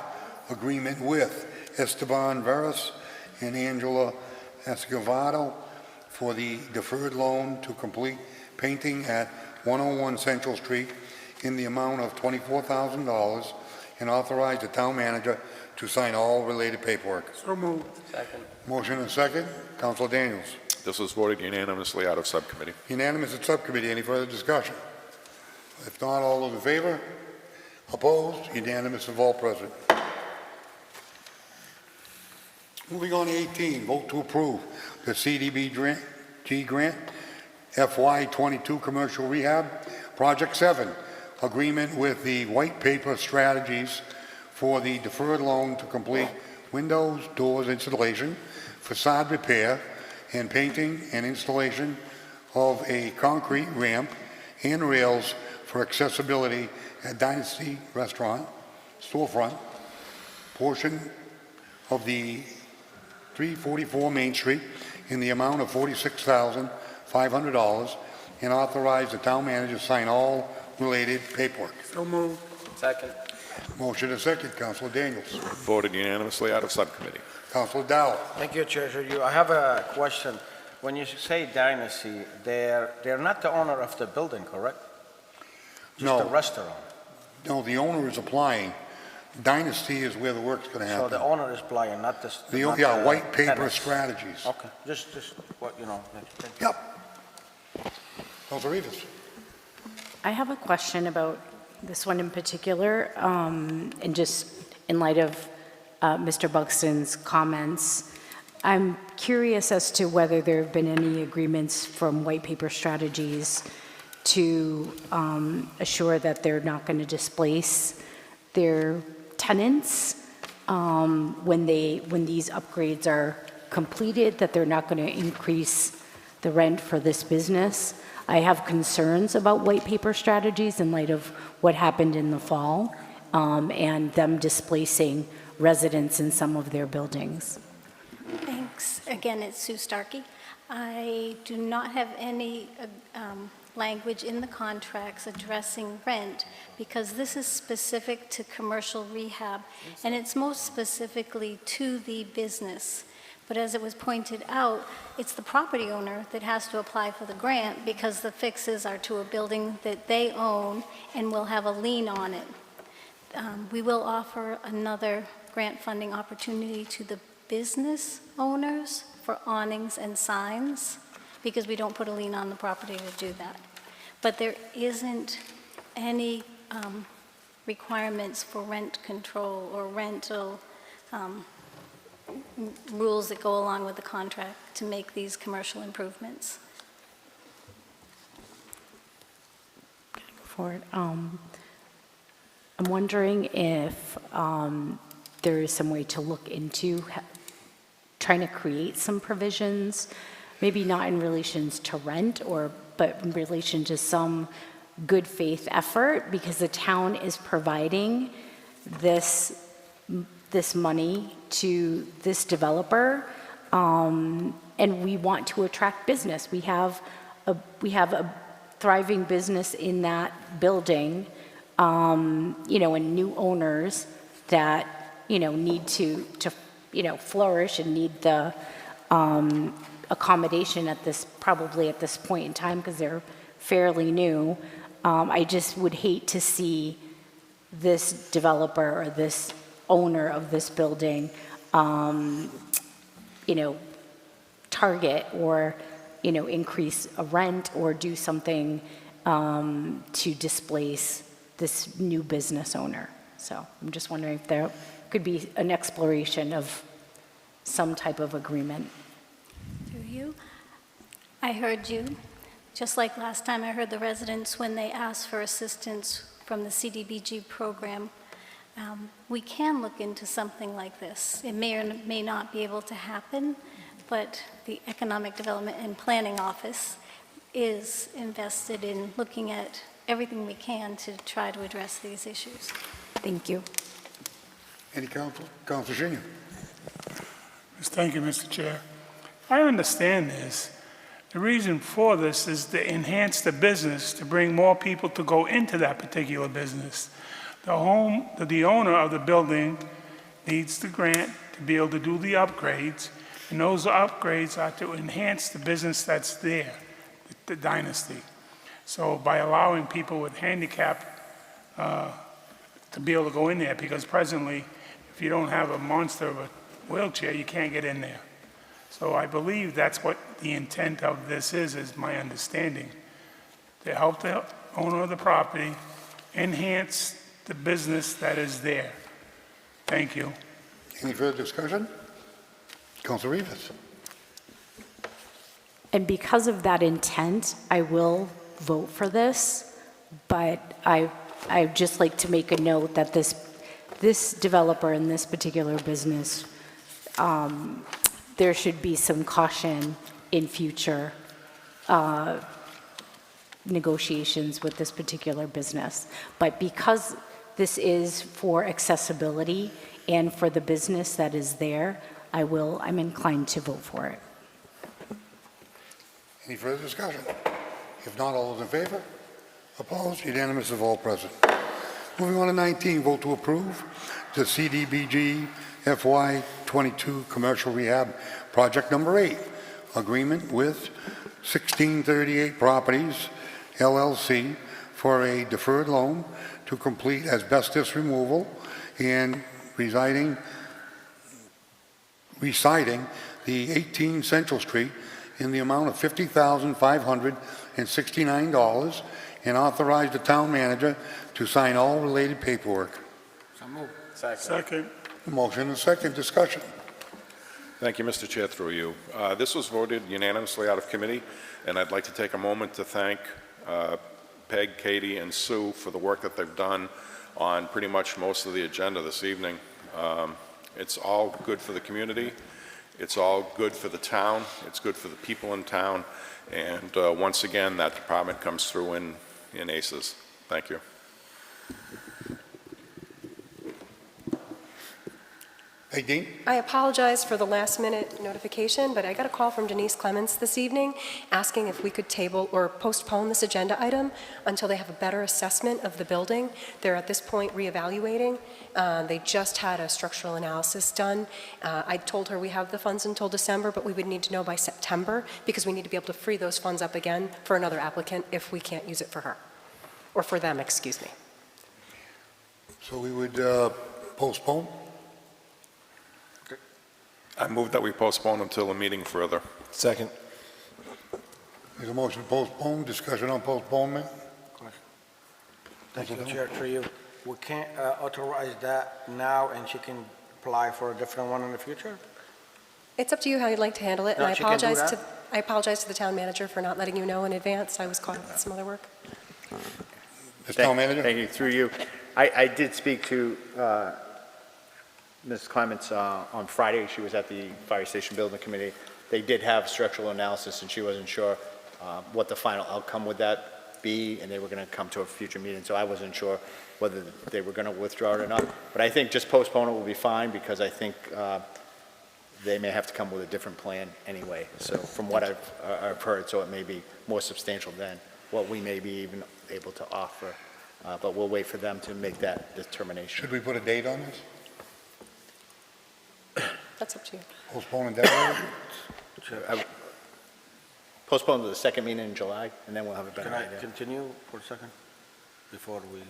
agreement with Esteban Veras and Angela Escovedo for the deferred loan to complete painting at 101 Central Street in the amount of $24,000, and authorize the town manager to sign all related paperwork. So moved. Second. Motion and second. Councilor Daniels. This was voted unanimously out of subcommittee. Unanimous at subcommittee. Any further discussion? If not, all those in favor? Opposed? Unanimous of all present. Moving on to 18, vote to approve the CDBG grant FY22 Commercial Rehab Project 7 agreement with the White Paper Strategies for the deferred loan to complete windows, doors installation, facade repair, and painting and installation of a concrete ramp and rails for accessibility at Dynasty Restaurant storefront portion of the 344 Main Street in the amount of $46,500, and authorize the town manager to sign all related paperwork. So moved. Second. Motion and second. Councilor Daniels. Voted unanimously out of subcommittee. Councilor Dow. Thank you, Chair. I have a question. When you say Dynasty, they're not the owner of the building, correct? Just No. the restaurant. No, the owner is applying. Dynasty is where the work's going to happen. So the owner is applying, not the... not Yeah, the White Paper tenant. Strategies. Okay, just what, you know. Yep. Councilor Rivas. I have a question about this one in particular, and just in light of Mr. Buxton's comments. I'm curious as to whether there have been any agreements from White Paper Strategies to assure that they're not going to displace their tenants when these upgrades are completed, that they're not going to increase the rent for this business. I have concerns about White Paper Strategies in light of what happened in the fall and them displacing residents in some of their buildings. Thanks. Again, it's Sue Starkey. I do not have any language in the contracts addressing rent because this is specific to commercial rehab, and it's most specifically to the business. But as it was pointed out, it's the property owner that has to apply for the grant because the fixes are to a building that they own and will have a lien on it. We will offer another grant funding opportunity to the business owners for awnings and signs because we don't put a lien on the property to do that. But there isn't any requirements for rent control or rental rules that go along with the contract to make these commercial improvements. For it, I'm wondering if there is some way to look into trying to create some provisions, maybe not in relations to rent, but in relation to some good faith effort because the town is providing this money to this developer, and we want to attract business. We have a thriving business in that building, and new owners that need to flourish and need the accommodation at this point in time because they're fairly new. I just would hate to see this developer or this owner of this building, target or, increase a rent or do something to displace this new business owner. So I'm just wondering if there could be an exploration of some type of agreement. Through you, I heard you. Just like last time, I heard the residents when they asked for assistance from the CDBG program. We can look into something like this. It may or may not be able to happen, but the Economic Development and Planning Office is invested in looking at everything we can to try to address these issues. Thank you. Any counsel? Counsel Senior. Thank you, Mr. Chair. I understand this. The reason for this is to enhance the business, to bring more people to go into that particular business. The owner of the building needs the grant to be able to do the upgrades, and those upgrades are to enhance the business that's there, the Dynasty. So by allowing people with handicap to be able to go in there, because presently, if you don't have a monster of a wheelchair, you can't get in there. So I believe that's what the intent of this is my understanding, to help the owner of the property enhance the business that is there. Thank you. Any further discussion? Counsel Rivas. And because of that intent, I will vote for this, but I'd just like to make a note that this developer in this particular business, there should be some caution in future negotiations with this particular business. But because this is for accessibility and for the business that is there, I'm inclined to vote for it. Any further discussion? If not, all those in favor? Opposed? Unanimous of all present. Moving on to 19, vote to approve the CDBG FY22 Commercial Rehab Project Number 8, agreement with 1638 Properties, LLC, for a deferred loan to complete asbestos removal and reciting the 18 Central Street in the amount of $50,569 and authorize the town manager to sign all related paperwork. So moved. Second. Motion and second. Discussion. Thank you, Mr. Chair, through you. This was voted unanimously out of committee, and I'd like to take a moment to thank Peg, Katie, and Sue for the work that they've done on pretty much most of the agenda this evening. It's all good for the community. It's all good for the town. It's good for the people in town. And once again, that department comes through in aces. Thank you. Hey, Dean. I apologize for the last-minute notification, but I got a call from Denise Clements this evening asking if we could table or postpone this agenda item until they have a better assessment of the building. They're at this point reevaluating. They just had a structural analysis done. I told her we have the funds until December, but we would need to know by September because we need to be able to free those funds up again for another applicant if we can't use it for her, or for them, excuse me. So we would postpone? I move that we postpone until a meeting further. Second. There's a motion to postpone. Discussion on postponement. Thank you, Chair, through you. We can't authorize that now, and she can apply for a different one in the future? It's up to you how you'd like to handle it, and No, she can do that? I apologize to the town manager for not letting you know in advance. I was caught up with some other work. Town manager. Thank you. Through you. I did speak to Ms. Clements on Friday. She was at the Fire Station Building Committee. They did have structural analysis, and she wasn't sure what the final outcome would that be. be, and they were going to come to a future meeting, so I wasn't sure whether they were going to withdraw it or not. But I think just postpone it will be fine, because I think they may have to come with a different plan anyway. So from what I've heard, so it may be more substantial than what we may be even able to offer. But we'll wait for them to make that determination. Should we put a date on this? That's up to you. Postpone indefinitely? Postpone to the second meeting in July, and then we'll have a better Can I idea. continue for a second before we?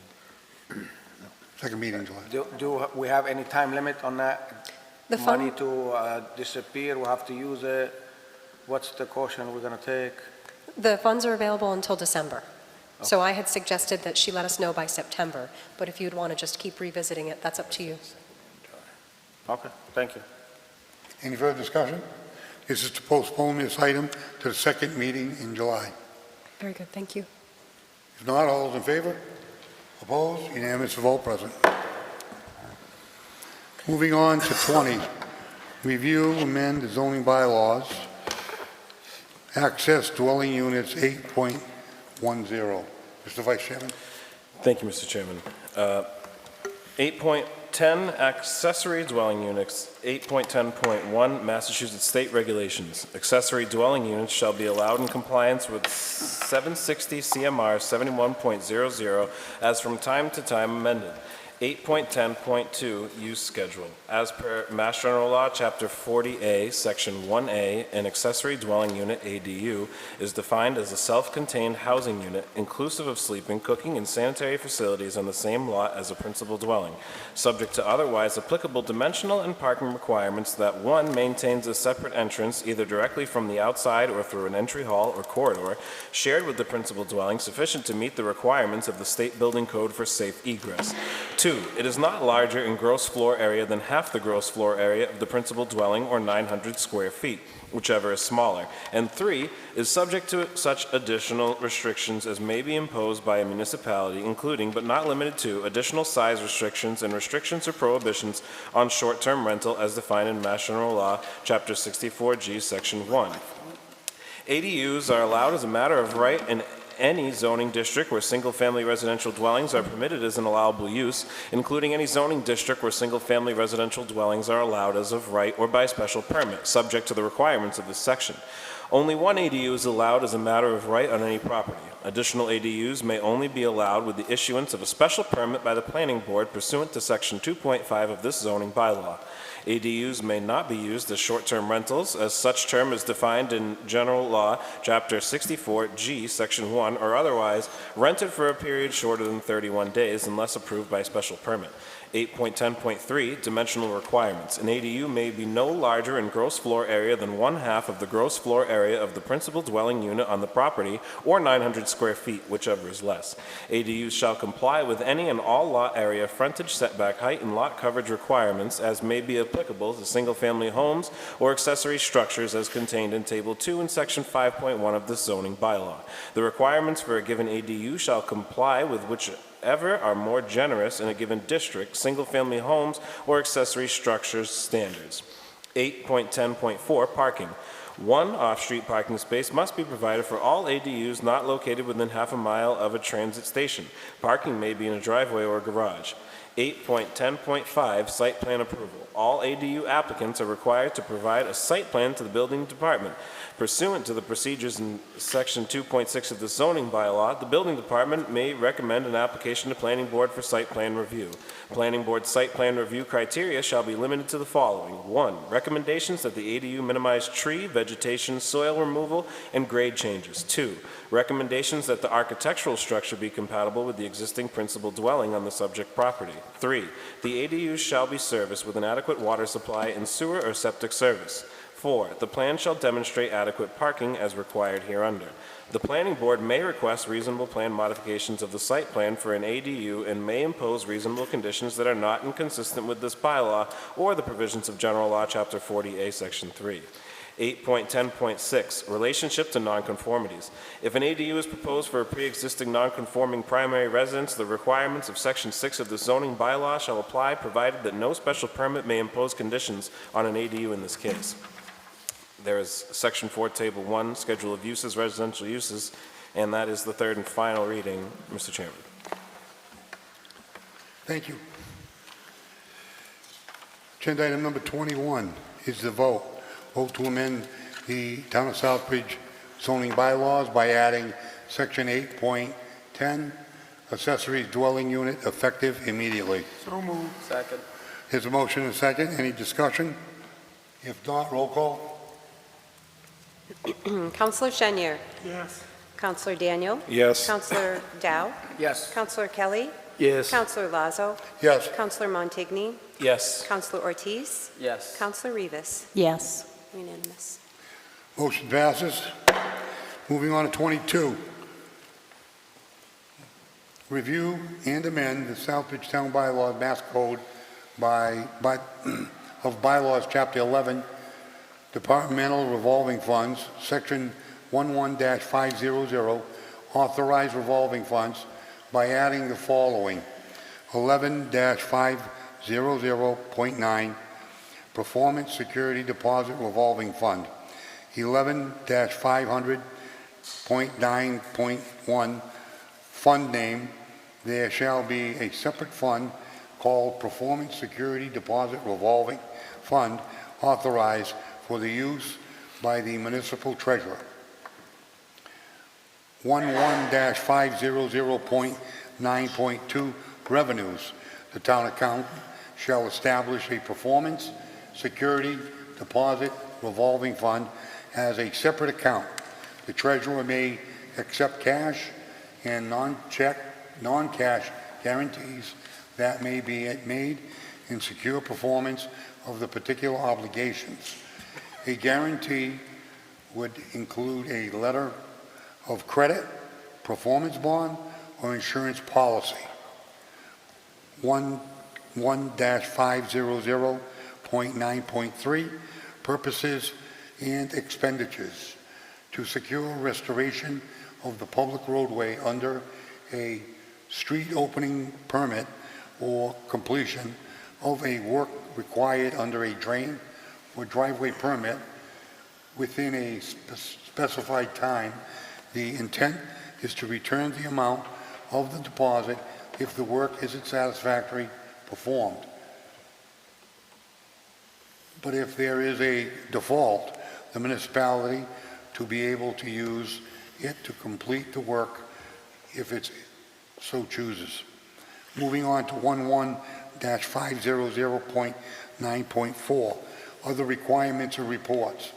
Second meeting in July. Do we have any time limit on that? The Money fund, to disappear, we'll have to use it? What's the caution we're going to take? the funds are available until December. So I had suggested that she let us know by September, but if you'd want to just keep revisiting it, that's up to you. Okay, thank you. Any further discussion? This is to postpone this item to the second meeting in July. Very good, thank you. If not, all those in favor? Opposed? Unanimous vote present. Moving on to 20, review, amend the zoning bylaws, access dwelling units 8.10. Mr. Vice Chairman. Thank you, Mr. Chairman. 8.10 accessory dwelling units. 8.10.1 Massachusetts State Regulations. Accessory dwelling units shall be allowed in compliance with 760 CMR 71.00 as from time to time amended. 8.10.2 Use Schedule. As per Mass General Law, Chapter 40A, Section 1A, an accessory dwelling unit, ADU, is defined as a self-contained housing unit inclusive of sleeping, cooking, and sanitary facilities on the same lot as a principal dwelling, subject to otherwise applicable dimensional and parking requirements that, one, maintains a separate entrance either directly from the outside or through an entry hall or corridor shared with the principal dwelling sufficient to meet the requirements of the State Building Code for safe egress. 2, it is not larger in gross floor area than half the gross floor area of the principal dwelling or 900 square feet, whichever is smaller. And 3, is subject to such additional restrictions as may be imposed by a municipality, including but not limited to additional size restrictions and restrictions or prohibitions on short-term rental as defined in Mass General Law, Chapter 64G, Section 1. ADUs are allowed as a matter of right in any zoning district where single-family residential dwellings are permitted as an allowable use, including any zoning district where single-family residential dwellings are allowed as of right or by special permit, subject to the requirements of this section. Only one ADU is allowed as a matter of right on any property. Additional ADUs may only be allowed with the issuance of a special permit by the Planning Board pursuant to Section 2.5 of this zoning bylaw. ADUs may not be used as short-term rentals, as such term is defined in General Law, Chapter 64G, Section 1, or otherwise rented for a period shorter than 31 days unless approved by special permit. 8.10.3 Dimensional Requirements. An ADU may be no larger in gross floor area than 1/2 of the gross floor area of the principal dwelling unit on the property, or 900 square feet, whichever is less. ADUs shall comply with any and all lot area, frontage, setback, height, and lot coverage requirements as may be applicable to single-family homes or accessory structures as contained in Table 2 and Section 5.1 of this zoning bylaw. The requirements for a given ADU shall comply with whichever are more generous in a given district, single-family homes or accessory structures standards. 8.10.4 Parking. One off-street parking space must be provided for all ADUs not located within half a mile of a transit station. Parking may be in a driveway or garage. 8.10.5 Site Plan Approval. All ADU applicants are required to provide a site plan to the building department. Pursuant to the procedures in Section 2.6 of the zoning bylaw, the building department may recommend an application to Planning Board for site plan review. Planning Board site plan review criteria shall be limited to the following. 1, recommendations that the ADU minimize tree, vegetation, soil removal, and grade changes. 2, recommendations that the architectural structure be compatible with the existing principal dwelling on the subject property. 3, the ADU shall be serviced with an adequate water supply and sewer or septic service. 4, the plan shall demonstrate adequate parking as required hereunder. The Planning Board may request reasonable plan modifications of the site plan for an ADU and may impose reasonable conditions that are not inconsistent with this bylaw or the provisions of General Law, Chapter 40A, Section 3. 8.10.6 Relationship to nonconformities. If an ADU is proposed for a pre-existing nonconforming primary residence, the requirements of Section 6 of the zoning bylaw shall apply, provided that no special permit may impose conditions on an ADU in this case. There is Section 4, Table 1, Schedule of Uses, Residential Uses, and that is the third and final reading, Mr. Chairman. Thank you. Agenda item number 21 is the vote. Vote to amend the Town of Southbridge zoning bylaws by adding Section 8.10, accessory dwelling unit effective immediately. So moved. Second. Here's a motion and a second. Any discussion? If not, roll call. Counselor Shenyer. Yes. Counselor Daniel. Yes. Counselor Dow. Yes. Counselor Kelly. Yes. Counselor Lazo. Yes. Counselor Montigny. Yes. Counselor Ortiz. Yes. Counselor Rivas. Yes. Unanimous. Motion passes. Moving on to 22. Review and amend the Southbridge Town Bylaws Mass Code of Bylaws, Chapter 11, Departmental Revolving Funds, Section 11-500, Authorized Revolving Funds, by adding the following: 11-500.9, Performance Security Deposit Revolving Fund; 11-500.9.1, Fund Name, there shall be a separate fund called Performance Security Deposit Revolving Fund, authorized for the use by the municipal treasurer. 11-500.9.2, Revenues, the town accountant shall establish a Performance Security Deposit Revolving Fund as a separate account. The treasurer may accept cash and non-cash guarantees that may be made in secure performance of the particular obligations. A guarantee would include a letter of credit, performance bond, or insurance policy. 1-500.9.3, Purposes and expenditures, to secure restoration of the public roadway under a street opening permit or completion of a work required under a drain or driveway permit within a specified time. The intent is to return the amount of the deposit if the work isn't satisfactorily performed. But if there is a default, the municipality to be able to use it to complete the work if it so chooses. Moving on to 11-500.9.4, other requirements or reports.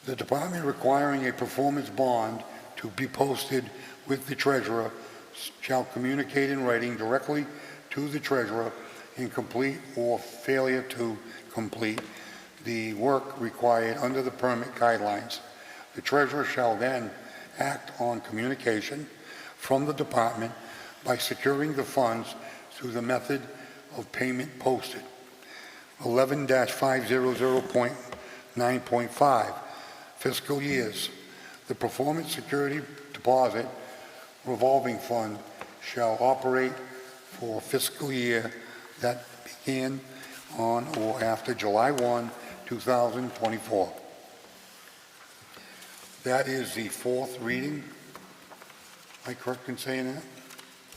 The department requiring a performance bond to be posted with the treasurer shall communicate in writing directly to the treasurer in complete or failure to complete the work required under the permit guidelines. The treasurer shall then act on communication from the department by securing the funds through the method of payment posted. 11-500.9.5, fiscal years. The Performance Security Deposit Revolving Fund shall operate for fiscal year that began on or after July 1, 2024. That is the fourth reading. Am I correct in saying that?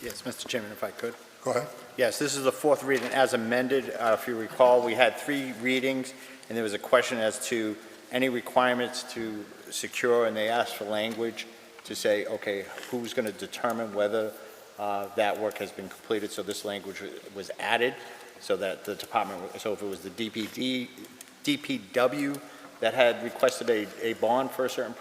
Yes, Mr. Chairman, if I could. Go ahead. Yes, this is the fourth reading as amended. If you recall, we had 3 readings, and there was a question as to any requirements to secure, and they asked for language to say, okay, who's going to determine whether that work has been completed. So this language was added so that the department, so if it was the DPW that had requested a bond for a certain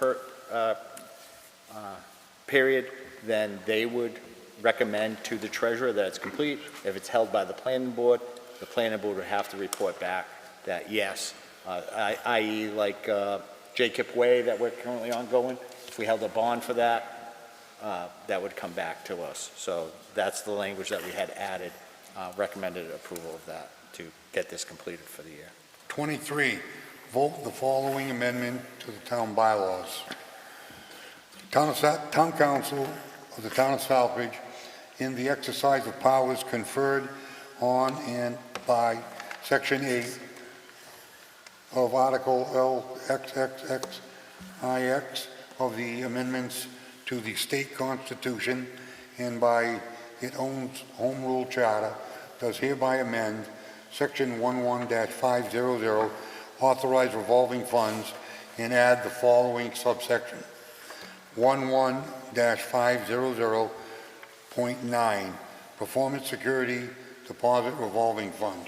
period, then they would recommend to the treasurer that it's complete. If it's held by the planning board would have to report back that yes, i.e. like Jacob Way that we're currently ongoing, if we held a bond for that, that would come back to us. So that's the language that we had added, recommended approval of that to get this completed for the year. 23, vote the following amendment to the town bylaws. Town Council of the Town of Southbridge, in the exercise of powers conferred on and by Section 8 of Article LXXXIX of the amendments to the state constitution and by its own home rule charter, does hereby amend Section 11-500, authorize revolving funds, and add the following subsection. 11-500.9, Performance Security Deposit Revolving Fund.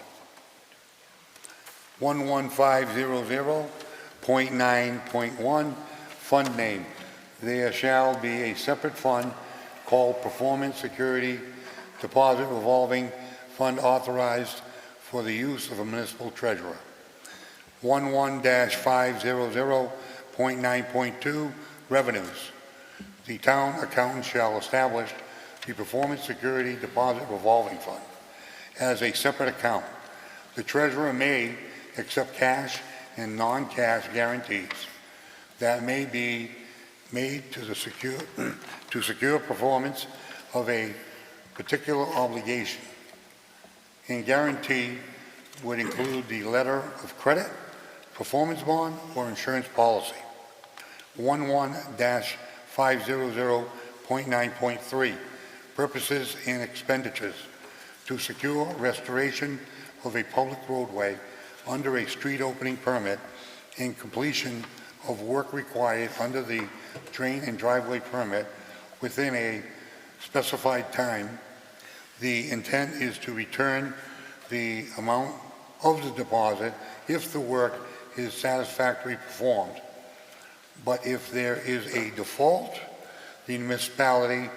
11500.9.1, Fund Name. There shall be a separate fund called Performance Security Deposit Revolving Fund authorized for the use of a municipal treasurer. 11-500.9.2, Revenues. The town accountant shall establish the Performance Security Deposit Revolving Fund as a separate account. The treasurer may accept cash and non-cash guarantees that may be made to secure performance of a particular obligation. And guarantee would include the letter of credit, performance bond, or insurance policy. 11-500.9.3, Purposes and Expenditures, to secure restoration of a public roadway under a street opening permit and completion of work required under the drain and driveway permit within a specified time. The intent is to return the amount of the deposit if the work is satisfactorily performed. But if there is a default, the municipality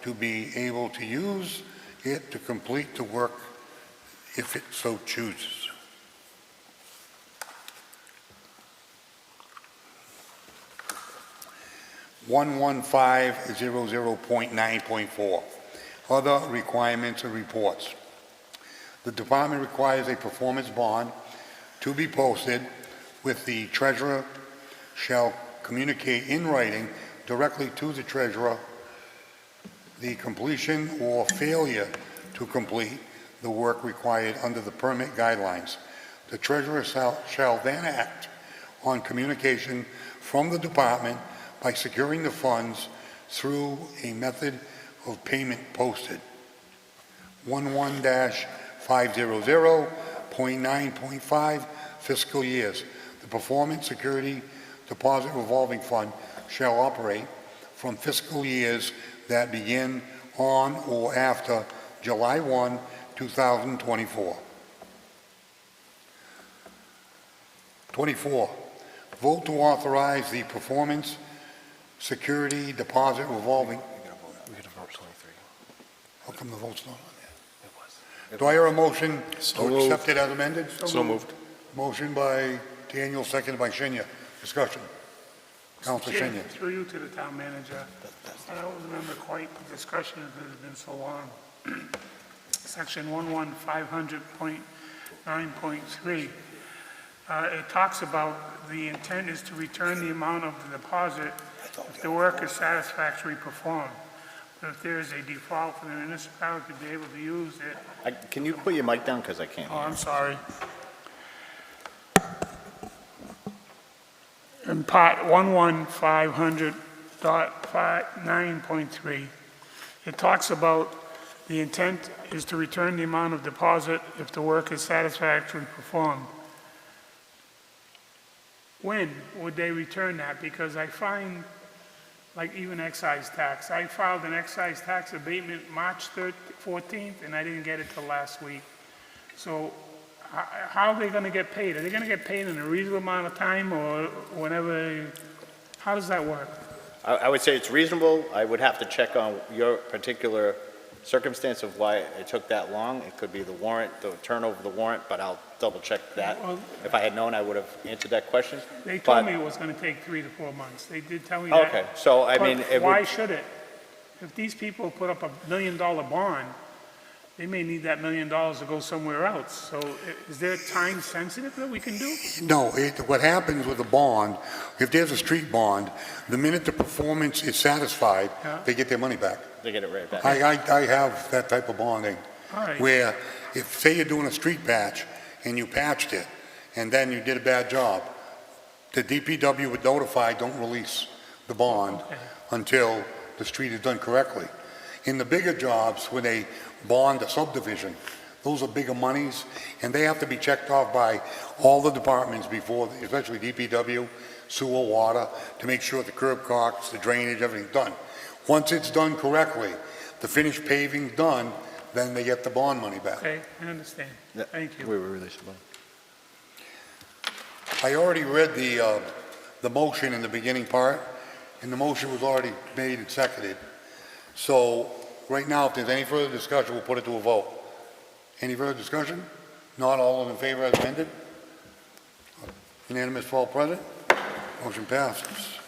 to be able to use it to complete the work if it so chooses. .9.4, Other Requirements and Reports. The department requires a performance bond to be posted with the treasurer shall communicate in writing directly to the treasurer the completion or failure to complete the work required under the permit guidelines. The treasurer shall then act on communication from the department by securing the funds through a method of payment posted. 11-500.9.5, Fiscal Years. The Performance Security Deposit Revolving Fund shall operate from fiscal years that begin on or after July 1, 2024. 24, vote to authorize the Performance Security Deposit Revolving. We could have voted 23. How come the vote's not on there? Do I hear a motion to accept it as amended? So moved. Motion by Daniel, seconded by Shinya. Discussion. Councilor Chair, Shinya. through you to the town manager. I don't remember quite the discussion because it's been so long. Section 11500.9.3. It talks about the intent is to return the amount of the deposit if the work is satisfactorily performed. But if there is a default for the municipality to be able to use it. Can you put your mic down, because I can't Oh, hear. I'm sorry. In part 11500.9.3, it talks about the intent is to return the amount of deposit if the work is satisfactorily performed. When would they return that? Because I find, like even excise tax, I filed an excise tax abatement March 14th, and I didn't get it till last week. So how are they going to get paid? Are they going to get paid in a reasonable amount of time or whenever? How does that work? I would say it's reasonable. I would have to check on your particular circumstance of why it took that long. It could be the warrant, the turnover of the warrant, but I'll double check that. Well, If I had known, I would have answered that question. They told But- me it was going to take 3 to 4 months. They did tell me that. Okay, so I But mean, it why would, should it? If these people put up $1 million bond, they may need that $1 million to go somewhere else. So is there time sensitive that we can do? No, what happens with a bond, if there's a street bond, the minute the performance is satisfied, Yeah. they get their money back. they get it right back. I have that type of bonding, All right. where if, say you're doing a street patch and you patched it, and then you did a bad job, the DPW would notify, don't release the bond Okay. until the street is done correctly. In the bigger jobs, when they bond a subdivision, those are bigger monies, and they have to be checked off by all the departments before, especially DPW, sewer, water, to make sure the curb caulks, the drainage, everything's done. Once it's done correctly, the finished paving's done, then they get the bond money back. Okay, I understand. Thank you. We were really supposed. I already read the motion in the beginning part, and the motion was already made and seconded. So right now, if there's any further discussion, we'll put it to a vote. Any further discussion? Not all in favor as amended? Unanimous for all present? Motion passes.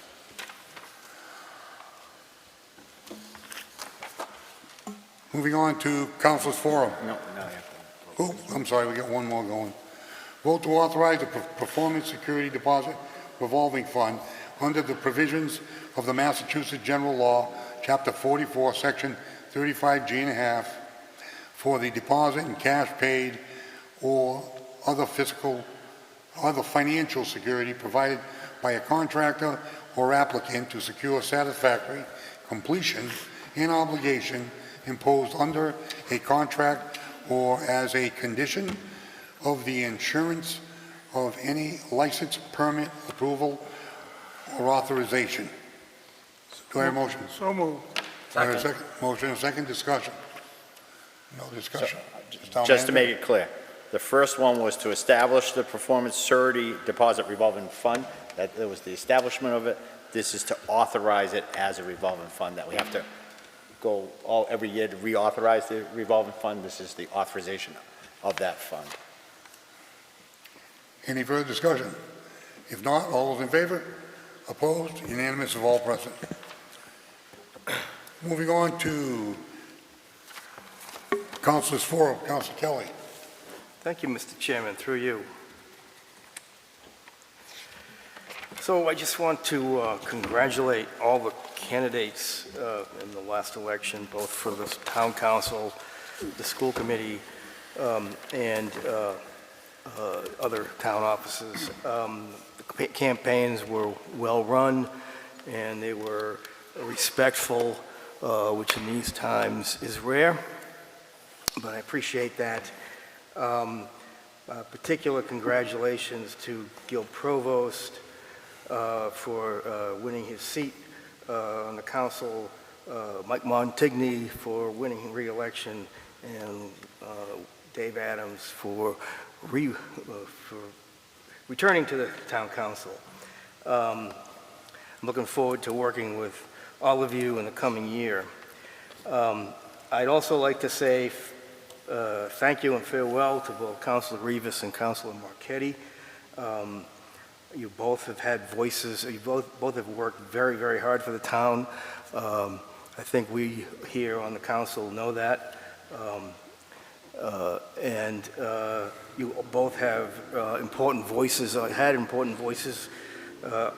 Moving on to Councilors Forum. No, Oh, I'm sorry, we got one more going. Vote to authorize the Performance Security Deposit Revolving Fund under the provisions of the Massachusetts General Law, Chapter 44, Section 35G1/2, for the deposit in cash paid or other financial security provided by a contractor or applicant to secure satisfactory completion and obligation imposed under a contract or as a condition of the insurance of any license, permit, approval, or authorization. Do I have a motion? So moved. Do I have a second? Motion and a second, discussion. No discussion. Town Just to manager? make it clear, the first one was to establish the Performance Surety Deposit Revolving Fund. That was the establishment of it. This is to authorize it as a revolving fund, that we have to go every year to reauthorize the revolving fund. This is the authorization of that fund. Any further discussion? If not, all those in favor? Opposed? Unanimous of all present. Moving on to Councilors Forum. Councilor Kelly. Thank you, Mr. Chairman, through you. So I just want to congratulate all the candidates in the last election, both for the town council, the school committee, and other town offices. The campaigns were well-run, and they were respectful, which in these times is rare, but I appreciate that. Particular congratulations to Gil Provost for winning his seat on the council, Mike Montigny for winning re-election, and Dave Adams for returning to the town council. I'm looking forward to working with all of you in the coming year. I'd also like to say thank you and farewell to both Councilor Rivas and Councilor Marchetti. You both have had voices, you both have worked very, very hard for the town. I think we here on the council know that. And you both have important voices, had important voices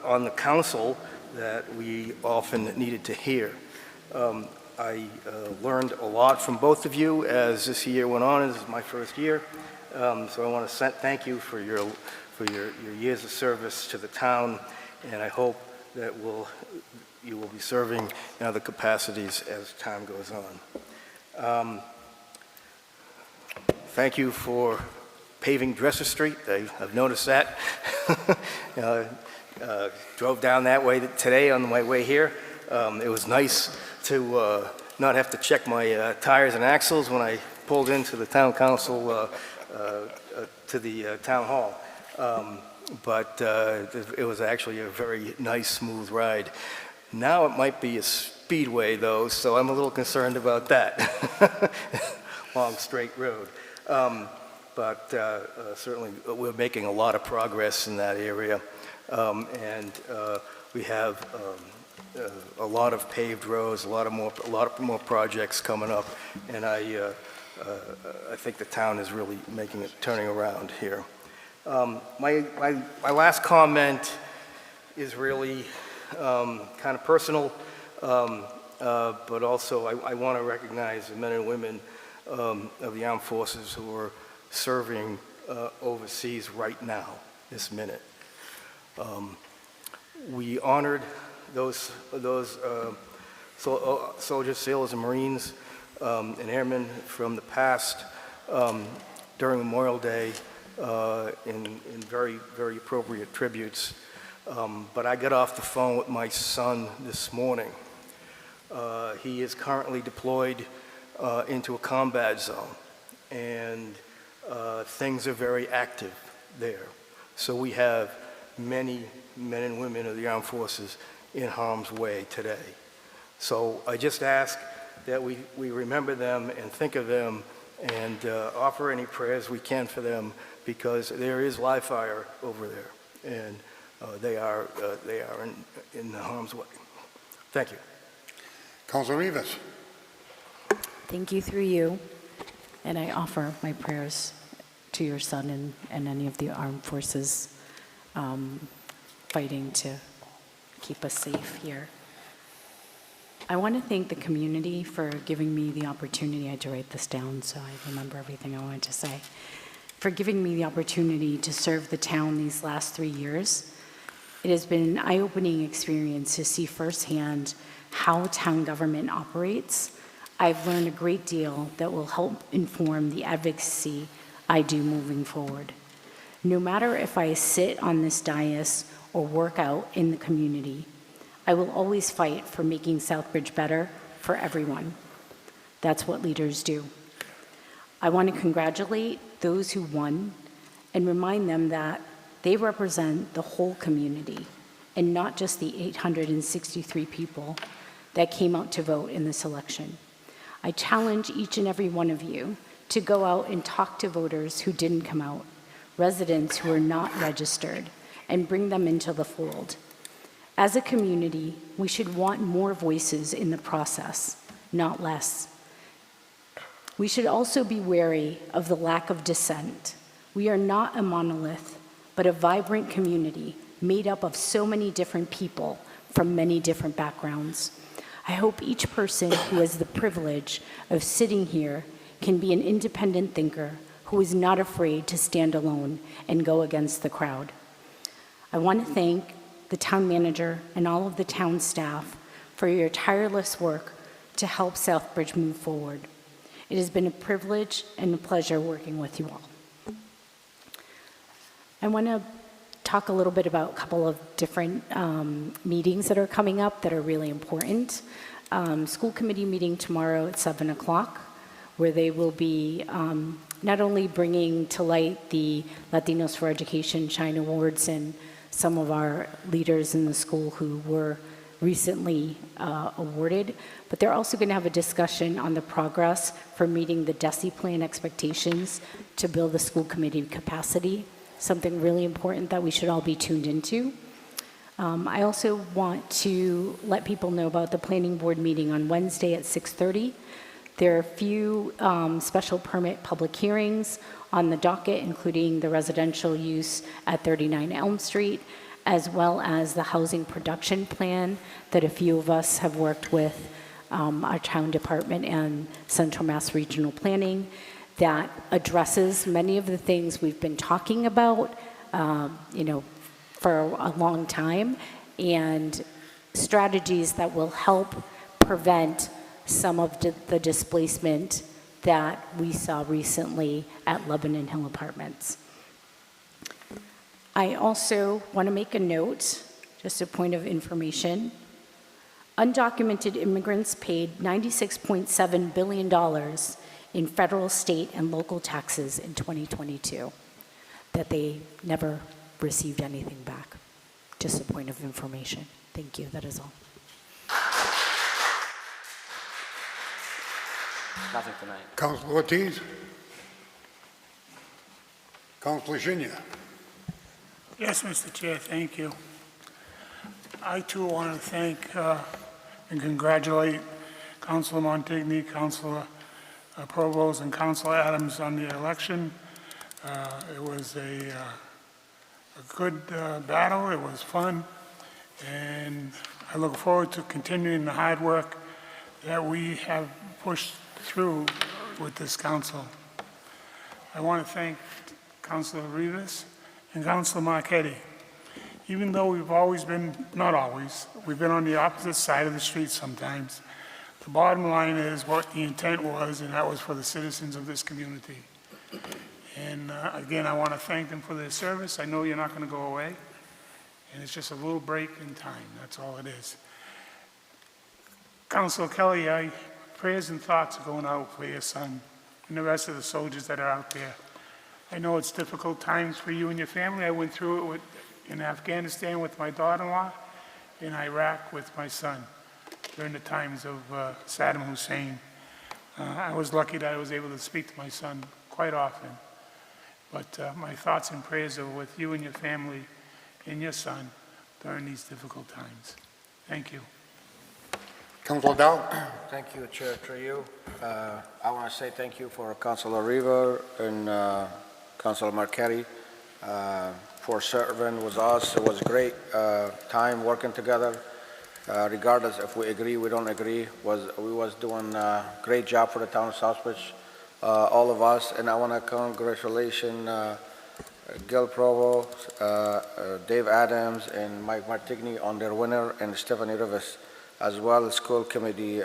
on the council that we often needed to hear. I learned a lot from both of you as this year went on. This is my first year. So I want to thank you for your years of service to the town, and I hope that you will be serving in other capacities as time goes on. Thank you for paving Dresser Street. I've noticed that. Drove down that way today on my way here. It was nice to not have to check my tires and axles when I pulled into the town council to the town hall. But it was actually a very nice, smooth ride. Now it might be a speedway, though, so I'm a little concerned about that. Long, straight road. But certainly we're making a lot of progress in that area. And we have a lot of paved roads, a lot more projects coming up, and I think the town is really turning around here. My last comment is really kind of personal, but also I want to recognize the men and women of the armed forces who are serving overseas right now, this minute. We honored those soldiers, sailors, and Marines, and airmen from the past during Memorial Day in very, very appropriate tributes. But I got off the phone with my son this morning. He is currently deployed into a combat zone, and things are very active there. So we have many men and women of the armed forces in harm's way today. So I just ask that we remember them and think of them and offer any prayers we can for them, because there is live fire over there, and they are in harm's way. Thank you. Councilor Rivas. Thank you through you, and I offer my prayers to your son and any of the armed forces fighting to keep us safe here. I want to thank the community for giving me the opportunity. I had to write this down so I remember everything I wanted to say. For giving me the opportunity to serve the town these last 3 years. It has been an eye-opening experience to see firsthand how town government operates. I've learned a great deal that will help inform the advocacy I do moving forward. No matter if I sit on this dais or work out in the community, I will always fight for making Southbridge better for everyone. That's what leaders do. I want to congratulate those who won and remind them that they represent the whole community and not just the 863 people that came out to vote in this election. I challenge each and every one of you to go out and talk to voters who didn't come out, residents who are not registered, and bring them into the fold. As a community, we should want more voices in the process, not less. We should also be wary of the lack of dissent. We are not a monolith, but a vibrant community made up of so many different people from many different backgrounds. I hope each person who has the privilege of sitting here can be an independent thinker who is not afraid to stand alone and go against the crowd. I want to thank the town manager and all of the town staff for your tireless work to help Southbridge move forward. It has been a privilege and a pleasure working with you all. I want to talk a little bit about a couple of different meetings that are coming up that are really important. School committee meeting tomorrow at 7 o'clock, where they will be not only bringing to light the Latinos for Education Shine Awards and some of our leaders in the school who were recently awarded, but they're also going to have a discussion on the progress for meeting the DESI plan expectations to build the school committee capacity, something really important that we should all be tuned into. I also want to let people know about the planning board meeting on Wednesday at 6:30. There are a few special permit public hearings on the docket, including the residential use at 39 Elm Street, as well as the housing production plan that a few of us have worked with our town department and Central Mass Regional Planning that addresses many of the things we've been talking about, for a long time, and strategies that will help prevent some of the displacement that we saw recently at Lebanon Hill Apartments. I also want to make a note, just a point of information. Undocumented immigrants paid $96.7 billion in federal, state, and local taxes in 2022, that they never received anything back. Just a point of information. Thank you, that is all. Nothing tonight. Councilor Ortiz. Councilor Shinya. Yes, Mr. Chair, thank you. I too want to thank and congratulate Councilor Montigny, Councilor Provost, and Councilor Adams on the election. It was a good battle. It was fun, and I look forward to continuing the hard work that we have pushed through with this council. I want to thank Councilor Rivas and Councilor Marchetti. Even though we've always been, not always, we've been on the opposite side of the street sometimes, the bottom line is what the intent was, and that was for the citizens of this community. And again, I want to thank them for their service. I know you're not going to go away, and it's just a little break in time. That's all it is. Councilor Kelly, prayers and thoughts are going out for your son and the rest of the soldiers that are out there. I know it's difficult times for you and your family. I went through it in Afghanistan with my daughter-in-law, in Iraq with my son during the times of Saddam Hussein. I was lucky that I was able to speak to my son quite often. But my thoughts and prayers are with you and your family and your son during these difficult times. Thank you. Councilor Dow. Thank you, Chair, through you. I want to say thank you for Councilor River and Councilor Marquetti for serving with us. It was a great time working together. Regardless if we agree, we don't agree, we was doing a great job for the town of Southbridge, all of us. And I want to congratulate Gil Provo, Dave Adams, and Mike Martigny on their winner, and Stephanie Rivas as well, school committee.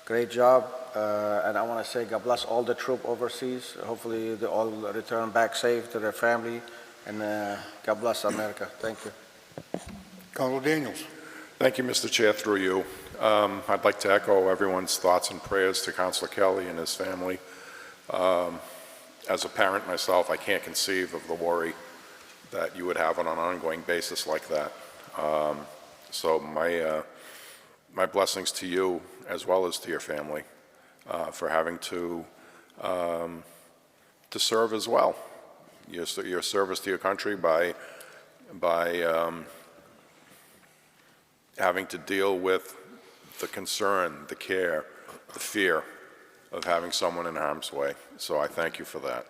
Great job. And I want to say God bless all the troop overseas. Hopefully they all return back safe to their family. And God bless America. Thank you. Councilor Daniels. Thank you, Mr. Chair, through you. I'd like to echo everyone's thoughts and prayers to Councilor Kelly and his family. As a parent myself, I can't conceive of the worry that you would have on an ongoing basis like that. So my blessings to you as well as to your family for having to serve as well. Your service to your country by having to deal with the concern, the care, the fear of having someone in harm's way. So I thank you for that.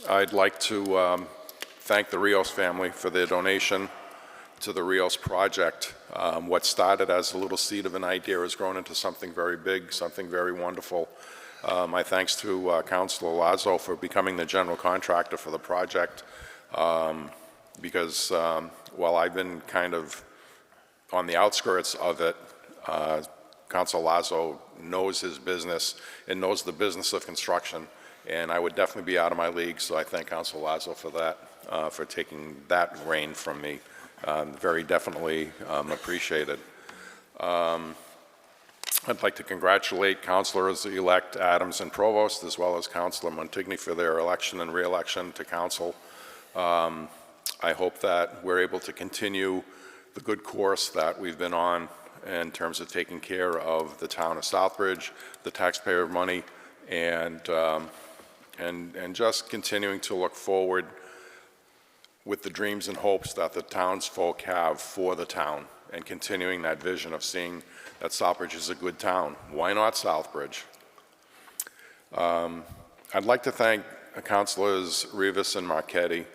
I'd like to thank the Rios family for their donation to the Rios project. What started as a little seed of an idea has grown into something very big, something very wonderful. My thanks to Councilor Lazo for becoming the general contractor for the project, because while I've been kind of on the outskirts of it, Councilor Lazo knows his business and knows the business of construction, and I would definitely be out of my league, so I thank Councilor Lazo for that, for taking that reign from me. Very definitely appreciated. I'd like to congratulate Councilors-elect Adams and Provost, as well as Councilor Montigny for their election and re-election to council. I hope that we're able to continue the good course that we've been on in terms of taking care of the town of Southbridge, the taxpayer money, and just continuing to look forward with the dreams and hopes that the townsfolk have for the town, and continuing that vision of seeing that Southbridge is a good town. Why not Southbridge? I'd like to thank Councilors Rivas and Marquetti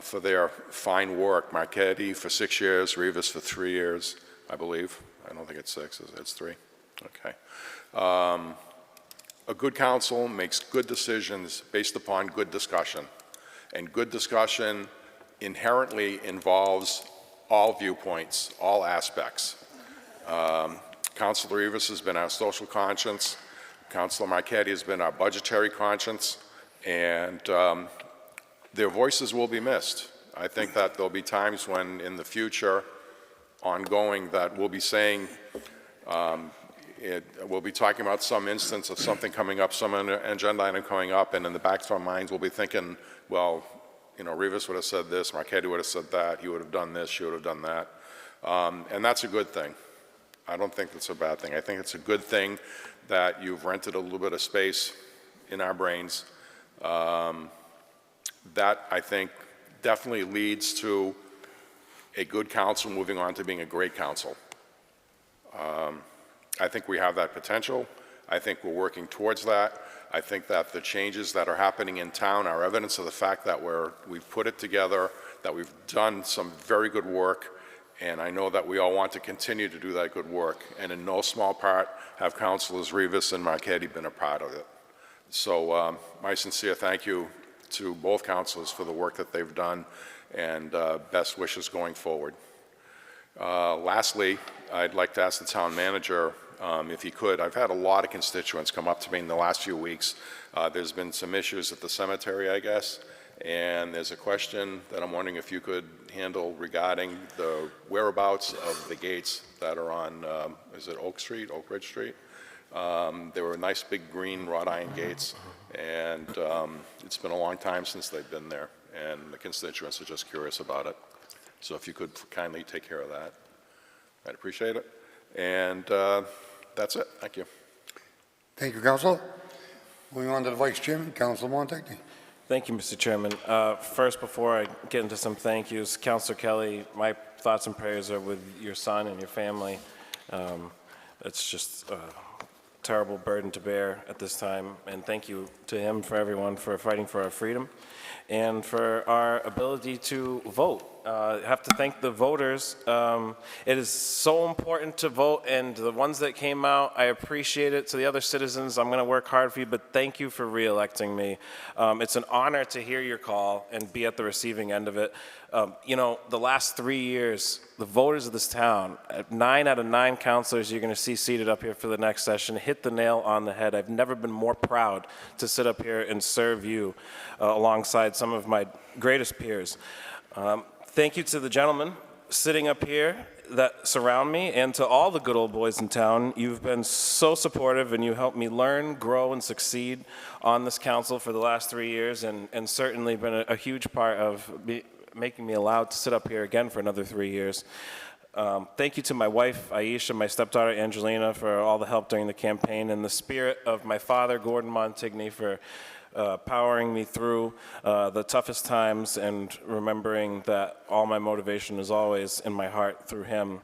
for their fine work. Marquetti for 6 years, Rivas for 3 years, I believe. I don't think it's 6, it's 3. Okay. A good council makes good decisions based upon good discussion. And good discussion inherently involves all viewpoints, all aspects. Councilor Rivas has been our social conscience. Councilor Marquetti has been our budgetary conscience. And their voices will be missed. I think that there'll be times when in the future, ongoing, that we'll be saying, we'll be talking about some instance of something coming up, some agenda item coming up, and in the back of our minds we'll be thinking, well, you know, Rivas would have said this, Marquetti would have said that, he would have done this, she would have done that. And that's a good thing. I don't think that's a bad thing. I think it's a good thing that you've rented a little bit of space in our brains. That, I think, definitely leads to a good council moving on to being a great council. I think we have that potential. I think we're working towards that. I think that the changes that are happening in town are evidence of the fact that we've put it together, that we've done some very good work, and I know that we all want to continue to do that good work. And in no small part have Councilors Rivas and Marquetti been a part of it. So my sincere thank you to both councilors for the work that they've done, and best wishes going forward. Lastly, I'd like to ask the town manager if he could. I've had a lot of constituents come up to me in the last few weeks. There's been some issues at the cemetery, I guess, and there's a question that I'm wondering if you could handle regarding the whereabouts of the gates that are on, is it Oak Ridge Street? They were nice big green wrought iron gates, and it's been a long time since they've been there, and the constituents are just curious about it. So if you could kindly take care of that, I'd appreciate it. And that's it. Thank you. Thank you, Council. Moving on to the Vice Chairman, Councilor Montague. Thank you, Mr. Chairman. First, before I get into some thank yous, Councilor Kelly, my thoughts and prayers are with your son and your family. It's just a terrible burden to bear at this time, and thank you to him, for everyone, for fighting for our freedom and for our ability to vote. I have to thank the voters. It is so important to vote, and the ones that came out, I appreciate it. To the other citizens, I'm going to work hard for you, but thank you for re-electing me. It's an honor to hear your call and be at the receiving end of it. You know, the last 3 years, the voters of this town, 9 out of 9 councilors you're going to see seated up here for the next session, hit the nail on the head. I've never been more proud to sit up here and serve you alongside some of my greatest peers. Thank you to the gentlemen sitting up here that surround me, and to all the good old boys in town. You've been so supportive, and you helped me learn, grow, and succeed on this council for the last 3 years, and certainly been a huge part of making me allowed to sit up here again for another 3 years. Thank you to my wife, Aisha, my stepdaughter, Angelina, for all the help during the campaign, and the spirit of my father, Gordon Montigny, for powering me through the toughest times, and remembering that all my motivation is always in my heart through him.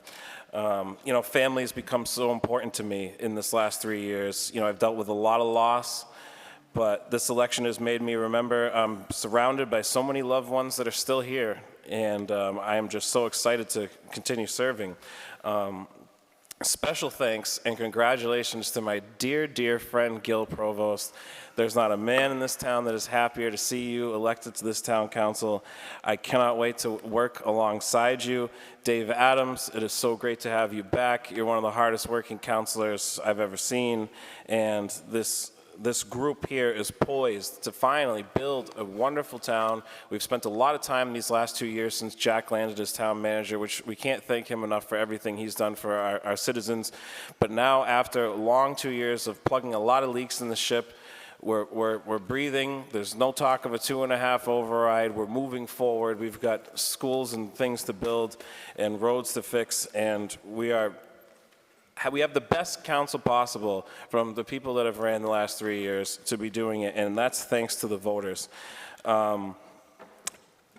You know, family has become so important to me in this last 3 years. You know, I've dealt with a lot of loss, but this election has made me remember I'm surrounded by so many loved ones that are still here, and I am just so excited to continue serving. Special thanks and congratulations to my dear, dear friend, Gil Provost. There's not a man in this town that is happier to see you elected to this town council. I cannot wait to work alongside you. Dave Adams, it is so great to have you back. You're one of the hardest working councilors I've ever seen, and this group here is poised to finally build a wonderful town. We've spent a lot of time these last 2 years since Jack landed as town manager, which we can't thank him enough for everything he's done for our citizens. But now, after a long 2 years of plugging a lot of leaks in the ship, we're breathing. There's no talk of a 2.5 override. We're moving forward. We've got schools and things to build and roads to fix, and we have the best council possible from the people that have ran the last 3 years to be doing it, and that's thanks to the voters.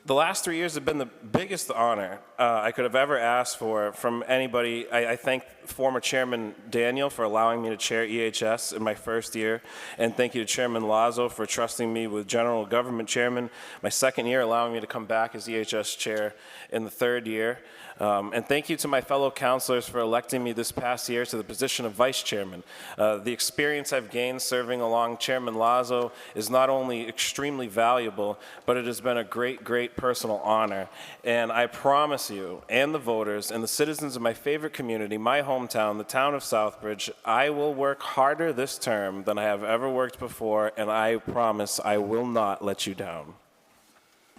The last 3 years have been the biggest honor I could have ever asked for from anybody. I thank former Chairman Daniel for allowing me to chair EHS in my first year, and thank you to Chairman Lazo for trusting me with General Government Chairman my second year, allowing me to come back as EHS Chair in the third year. And thank you to my fellow councilors for electing me this past year to the position of Vice Chairman. The experience I've gained serving along Chairman Lazo is not only extremely valuable, but it has been a great, great personal honor. And I promise you, and the voters, and the citizens of my favorite community, my hometown, the town of Southbridge, I will work harder this term than I have ever worked before, and I promise I will not let you down.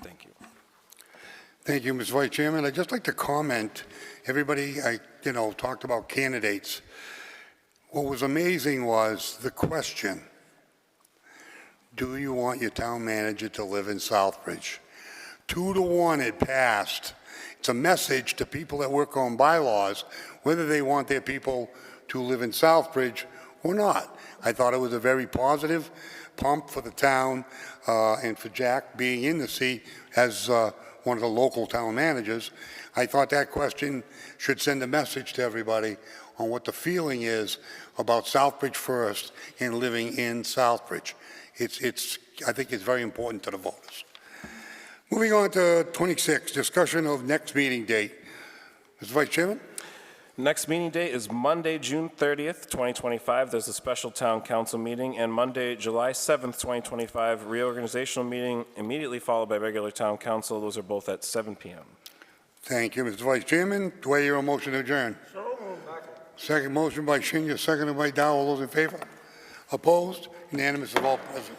Thank you. Thank you, Mr. Vice Chairman. I'd just like to comment, everybody, talked about candidates. What was amazing was the question, do you want your town manager to live in Southbridge? 2-1 it passed. It's a message to people that work on bylaws, whether they want their people to live in Southbridge or not. I thought it was a very positive pump for the town and for Jack being in the seat as one of the local town managers. I thought that question should send a message to everybody on what the feeling is about Southbridge first and living in Southbridge. I think it's very important to the voters. Moving on to 26, discussion of next meeting date. Mr. Vice Chairman? Next meeting date is Monday, June 30th, 2025. There's a special town council meeting, and Monday, July 7th, 2025, reorganizational meeting immediately followed by regular town council. Those are both at 7 p.m. Thank you, Mr. Vice Chairman. Do I hear a motion to adjourn? So moved. Second motion by Shinya, seconded by Dow. All those in favor? Opposed? Unanimous of all present.